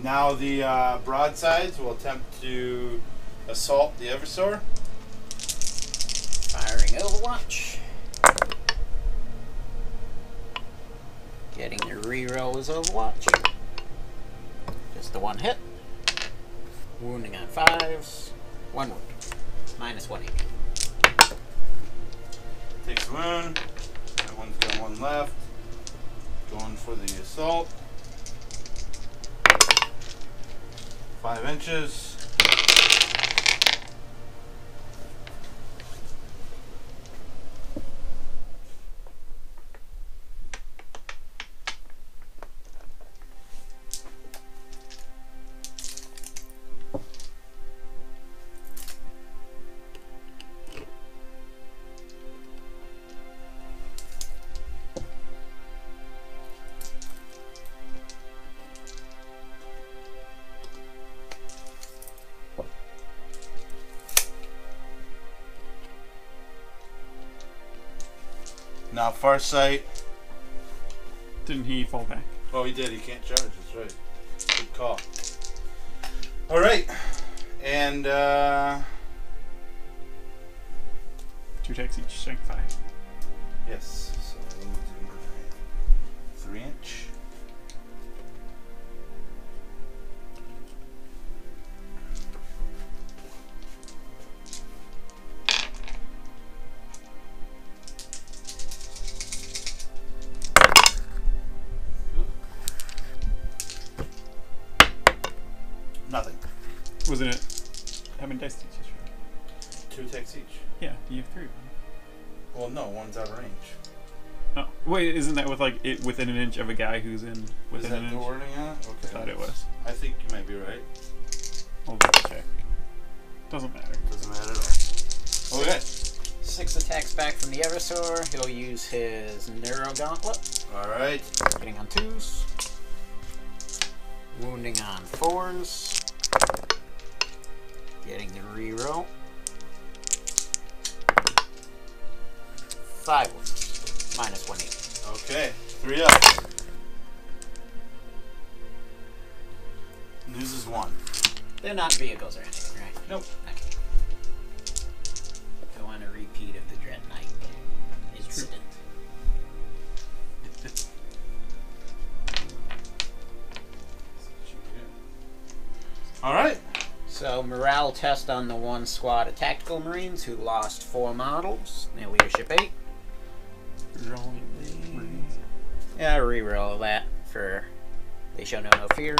Now the broadsides will attempt to assault the Eversor. Firing Overwatch. Getting the reroll as Overwatch. Just the 1 hit. Wounding on 5s. 1 wound. -180. Takes a wound. That one's got 1 left. Going for the assault. 5 inches. Now Farsight. Didn't he fall back? Oh, he did. He can't charge. That's right. Good call. All right. And 2 attacks each, strength 5. yes. So let me do my 3-inch. Nothing. Wasn't it? How many dice did you just roll? 2 attacks each. Yeah, you have 3 of them. Well, no, one's out of range. Oh, wait, isn't that with like it within an inch of a guy who's in Is within that an the inch? wording on it? Okay. I thought it was. I think you might be right. I'll double check. Doesn't matter. Doesn't matter at all. Okay. 6 attacks back from the Eversor. He'll use his Neuro Gauntlet. All right. Hitting on 2s. Wounding on 4s. Getting the reroll. 5 wounds. Minus 180. Okay. 3 up. Loses 1. They're not vehicles or anything, right? Nope. Okay. Don't want a repeat of the Dread Knight incident. All right. So, morale test on the 1 squad of Tactical Marines who lost 4 models. Their leadership 8. Rolling Marines. Yeah, reroll that for they show no fear.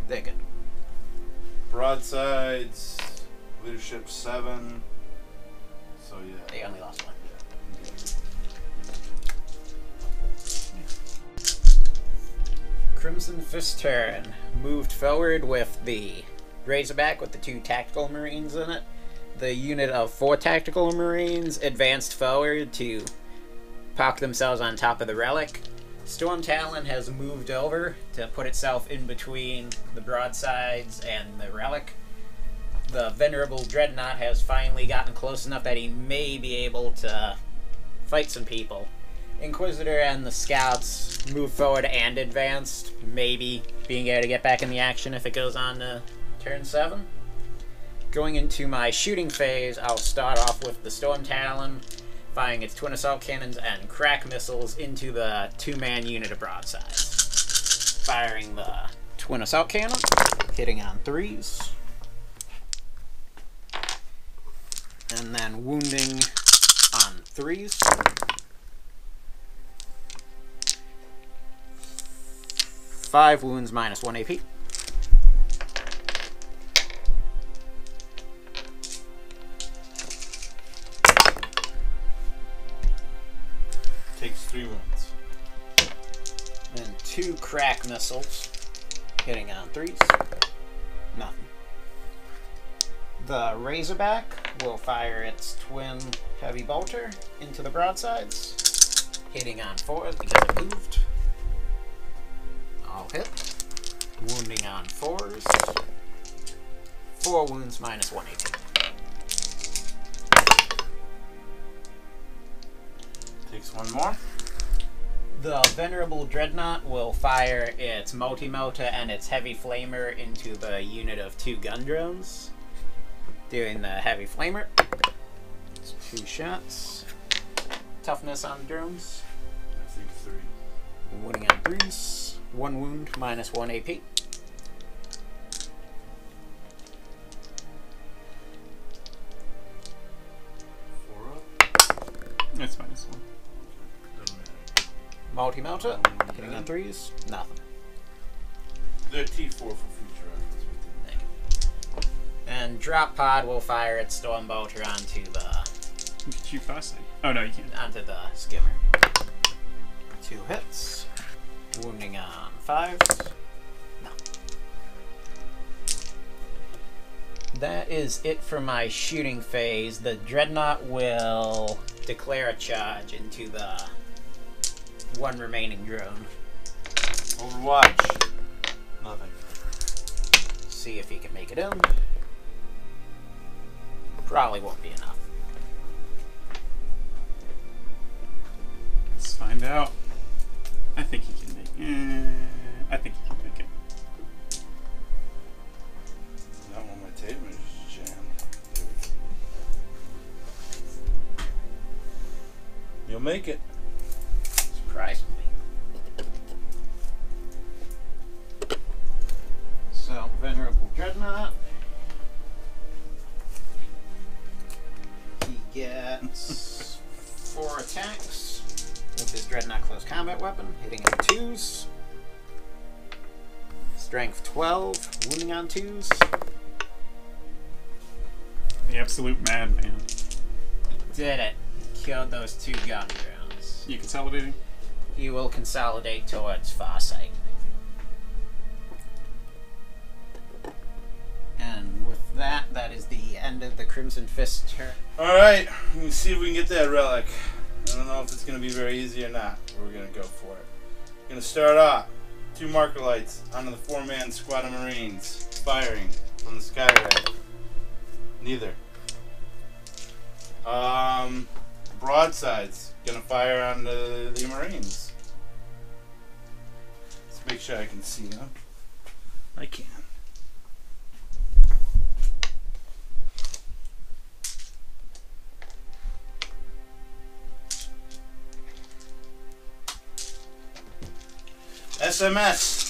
They're good. Broadsides. Leadership 7. So yeah. They only lost 1. Crimson Fist turn. Moved forward with the Razorback with the 2 Tactical Marines in it. The unit of 4 Tactical Marines advanced forward to park themselves on top of the relic. Storm Talon has moved over to put itself in between the broadsides and the relic. The Venerable Dreadnought has finally gotten close enough that he may be able to fight some people. Inquisitor and the Scouts move forward and advanced, maybe being able to get back in the action if it goes on to turn 7. Going into my shooting phase, I'll start off with the Storm Talon, firing its twin assault cannons and crack missiles into the 2-man unit of broadsides. Firing the twin assault cannon, hitting on 3s, and then wounding on 3s. 5 wounds minus 1 AP. Takes 3 wounds. And 2 crack missiles, hitting on 3s. Nothing. The Razorback will fire its twin heavy bolter into the broadsides, hitting on 4s because it moved. All hit. Wounding on 4s. 4 wounds minus 1 AP. Takes 1 more. The Venerable Dreadnought will fire its multi-motor and its heavy flamer into the unit of 2 gun drones. Doing the heavy flamer. It's 2 shots. Toughness on drones. I think 3. Wounding on 3s. 1 wound minus 1 AP. 4 up. That's minus 1. Doesn't matter. Multi-motor. Hitting on 3s. Nothing. They're T4 for future reference. And Drop Pod will fire its Storm Bolter onto the You can shoot Farsight. Oh no, you can't. onto the skimmer. 2 hits. Wounding on 5s. No. That is it for my shooting phase. The Dreadnought will declare a charge into the 1 remaining drone. Overwatch. Nothing. See if he can make it in. Probably won't be enough. find out. I think he can make I think he can make it. Not when my tape measure is jammed. You'll make it. Surprisingly. So, Venerable Dreadnought. He gets 4 attacks with his Dreadnought close combat weapon, hitting on 2s. Strength 12, wounding on 2s. The absolute madman. Did it. Killed those 2 gun drones. You consolidating? He will consolidate towards Farsight. And with that, that is the end of the Crimson Fist turn. Alright, let me see if we can get that relic. I don't know if it's going to be very easy or not, but we're going to go for it. We're going to start off. 2 marker lights onto the 4-man squad of Marines. Firing from the sky ray. Neither. Broadsides. Going to fire on the Marines. Let's make sure I can see them. I can. SMS.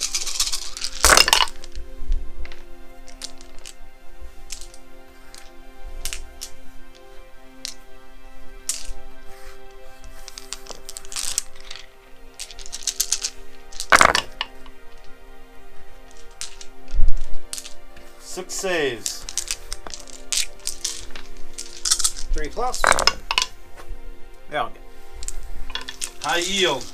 Six saves. 3+. Yeah, I'll get. High yield.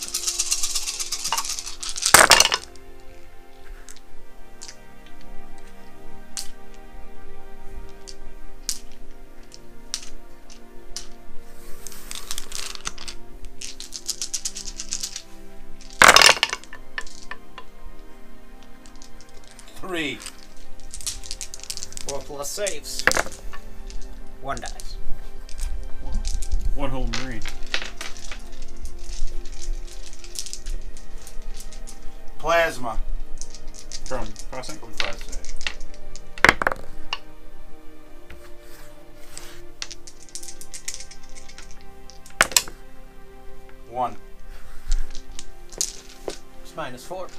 Three. 4+ saves. 1 dies. One whole Marine. Plasma. From Crossing? From Farsight. One. It's -4.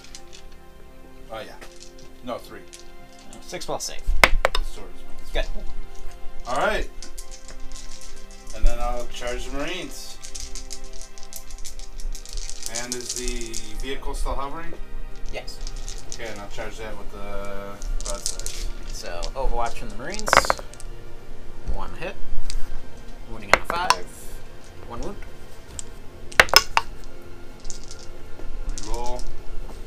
Oh yeah. No, 3. 6+ save. The sword is minus Good. 4. Alright. And then I'll charge the Marines. And is the vehicle still hovering? Yes. Okay, and I'll charge that with the broadside. So, Overwatch from the Marines. 1 hit. Wounding on 5. 1 wound. Reroll.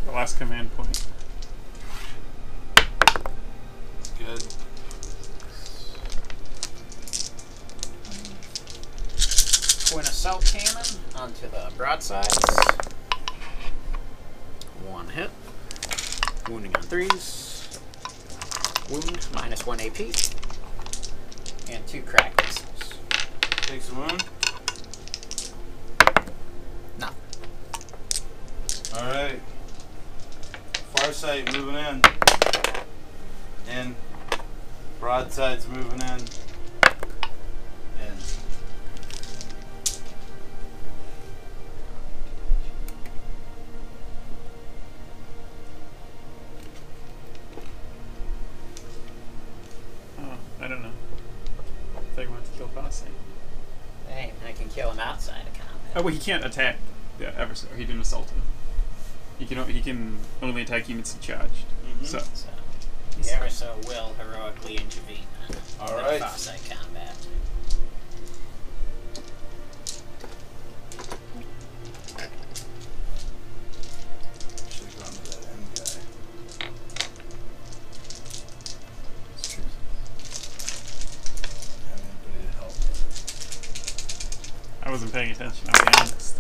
The last command point. Good. Twin assault cannon onto the broadsides. 1 hit. Wounding on 3s. Wound -1 AP. And 2 crack missiles. Takes a wound. No. Alright. Farsight moving in. In. Broadside's moving in. In. Oh, I don't know. They want to kill Farsight. Hey, I can kill him outside of combat. Oh, well, he can't attack the adversary. He didn't assault him. He can only attack units he charged. Mhm. So So, the Erisol will heroically intervene in Alright. Farsight combat. Should have gone to that end guy. it's true. Have anybody to help. I wasn't paying attention. I'll be honest.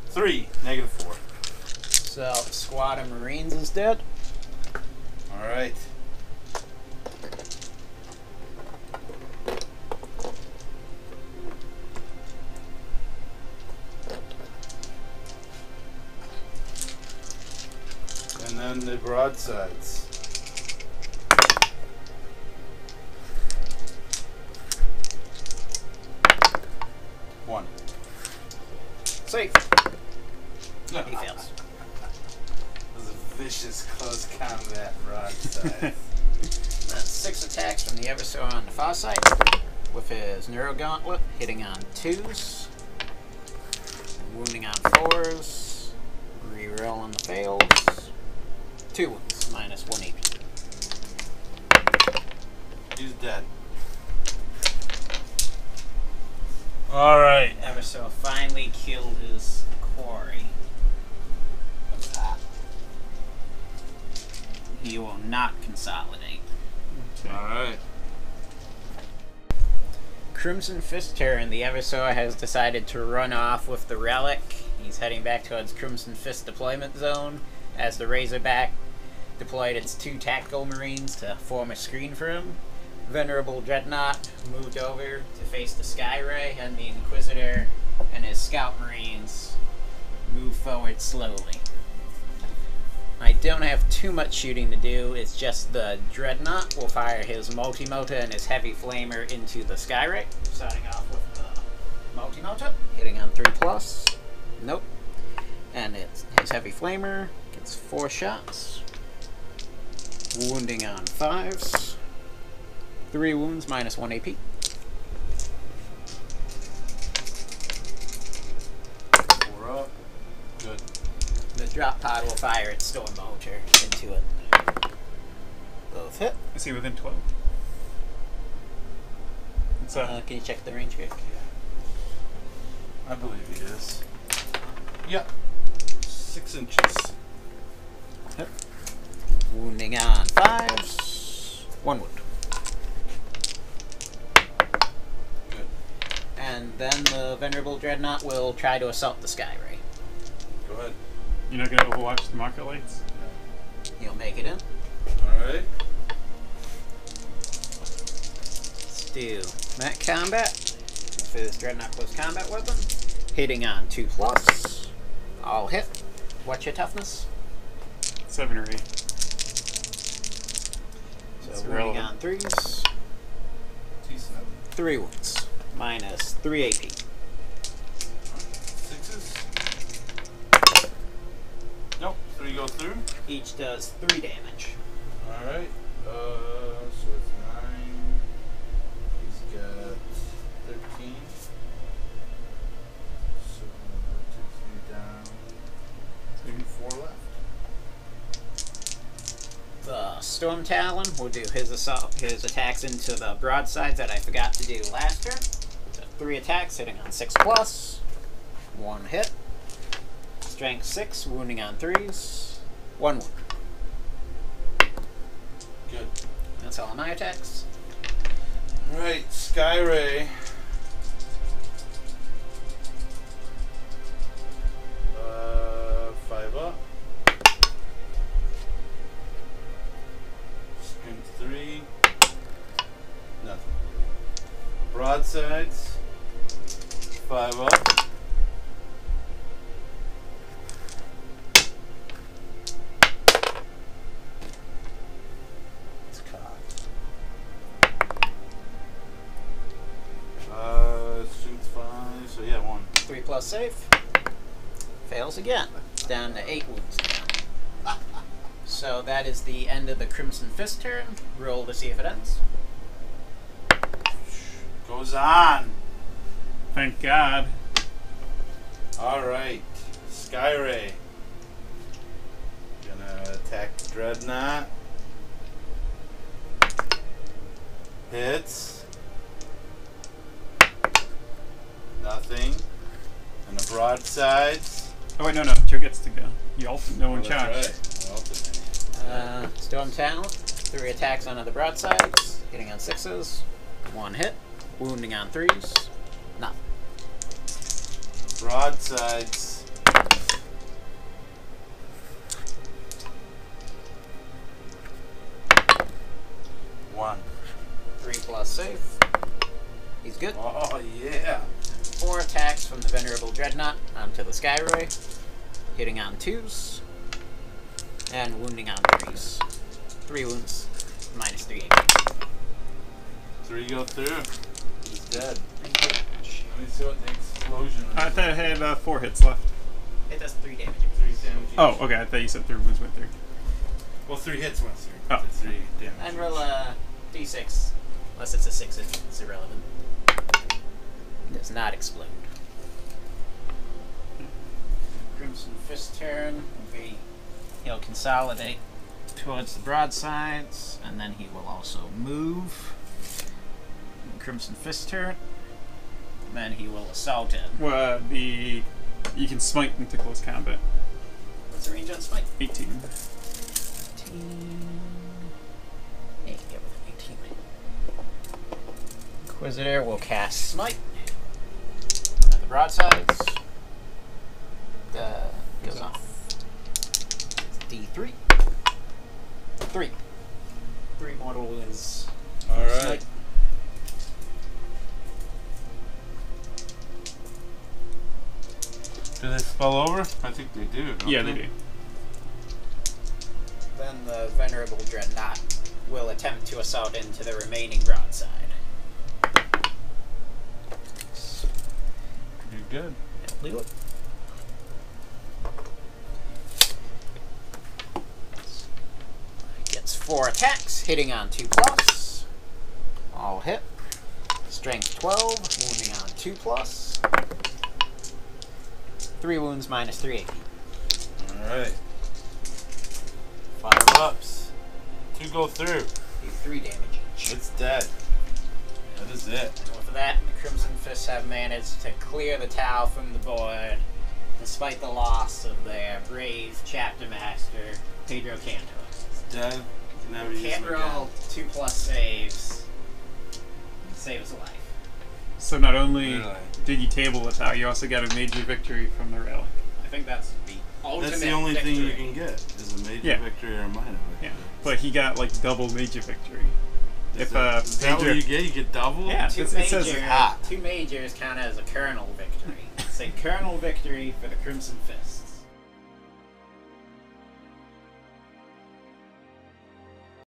Three. -4. So, squad of Marines is dead. Alright. then the broadsides. One. Safe. He fails. It was a vicious close combat broadside. Then 6 attacks from the Eversor on the Farsight with his Neuro Gauntlet, hitting on 2s, wounding on 4s, reroll on the fails, 2 wounds, minus 1 AP. He's dead. Alright. Eversor finally killed his quarry. He will not consolidate. Alright. Crimson Fist turn, the Eversor has decided to run off with the relic. He's heading back towards Crimson Fist deployment zone as the Razorback deployed its 2 tactical marines to form a screen for him. Venerable Dreadnought moved over to face the Skyray, and the Inquisitor and his scout marines move forward slowly. I don't have too much shooting to do, it's just the Dreadnought will fire his Multi-Motor and his Heavy Flamer into the Skyray. Starting off with the Multi-Motor, hitting on 3+. Nope. And it's his Heavy Flamer gets 4 shots. Wounding on 5s. 3 wounds, minus 1 AP. 4 up. Good. The drop pod will fire its Storm Motor into it. Both hit. Is he within 12? It's Can you check the range quick? I believe he is. Yep. 6 inches. Yep. Wounding on 5s. 1 wound. Good. And then the Venerable Dreadnought will try to assault the Skyray. Go ahead. You're not going to overwatch the market lights? He'll make it in. Alright. Let's do Mat Combat with his Dreadnought close combat weapon. Hitting on 2+. All hit. What's your toughness? 7 or 8. So It's wounding irrelevant. on 3s. T7. 3 wounds. Minus 3 AP. 6s. Nope. 3 go through. Each does 3 damage. Alright. So it's 9. He's got 13. So that takes me down to 4 left. The Storm Talon will do his attacks into the broadsides that I forgot to do last turn. So 3 attacks, hitting on 6+. 1 hit. Strength 6, wounding on 3s. 1 wound. Good. That's all of my attacks. Alright, Skyray. 5 up. Strength 3. Nothing. Broadsides. 5 up. It's cocked. Strength 5. So yeah, 1. 3+ save. Fails again. Down to 8 wounds now. So that is the end of the Crimson Fist turn. Roll to see if it ends. Goes on. Thank God. Alright. Skyray. Gonna attack the Dreadnought. Hits. Nothing. And the broadsides. Oh, wait, no. Joe gets to go. You ultimate. No one That's charged. right. Well, Storm Talon. 3 attacks onto the broadsides. Hitting on 6s. 1 hit. Wounding on 3s. Nothing. broadsides. One. 3+ save. He's good. Oh, yeah. 4 attacks from the Venerable Dreadnought onto the Skyray. Hitting on 2s. And wounding on 3s. 3 wounds, minus 3 AP. 3 go through. He's dead. Thank you very much. Let me see what the explosion I thought it had 4 hits left. It does 3 damage. 3 damage. Oh, okay. I thought you said 3 wounds went through. Well, 3 hits went through. Oh. It's 3 damage. And roll a d6. Unless it's a 6, it's irrelevant. It does not explode. Crimson Fist turn will be he'll consolidate towards the broadsides, and then he will also move. Crimson Fist turn. Then he will assault it. Well, you can smite into close combat. What's the range on smite? 18. 18. Yeah, you can get with an 18. Inquisitor will cast smite. And the broadsides. Goes off. D3. 3. 3 mortal wounds. Alright. Smite. Do they spell over? I think they do. Don't Yeah, they do. Then the Venerable Dreadnought will attempt to assault into the remaining broadside. Pretty good. It'll do it. Gets 4 attacks, hitting on 2+. All hit. Strength 12, wounding on 2+. 3 wounds minus 3 AP. Alright. 5 ups. 2 go through. Do 3 damage each. It's dead. That is it. And with that, the Crimson Fists have managed to clear the Tau from the board, despite the loss of their brave chapter master, Pedro Cantor. It's dead. You can never use Can't him roll again. 2+ saves. Save his life. So not only Really? did you table the Tau, you also got a major victory from the relic. I think that's the ultimate That's the only victory. thing you can get is a major Yeah. victory or a minor victory. Yeah, but he got like double major victory. Is that what you get? You get double? Yeah. Two It says major- hot. 2 majors count as a kernel victory. Say kernel victory for the Crimson Fist.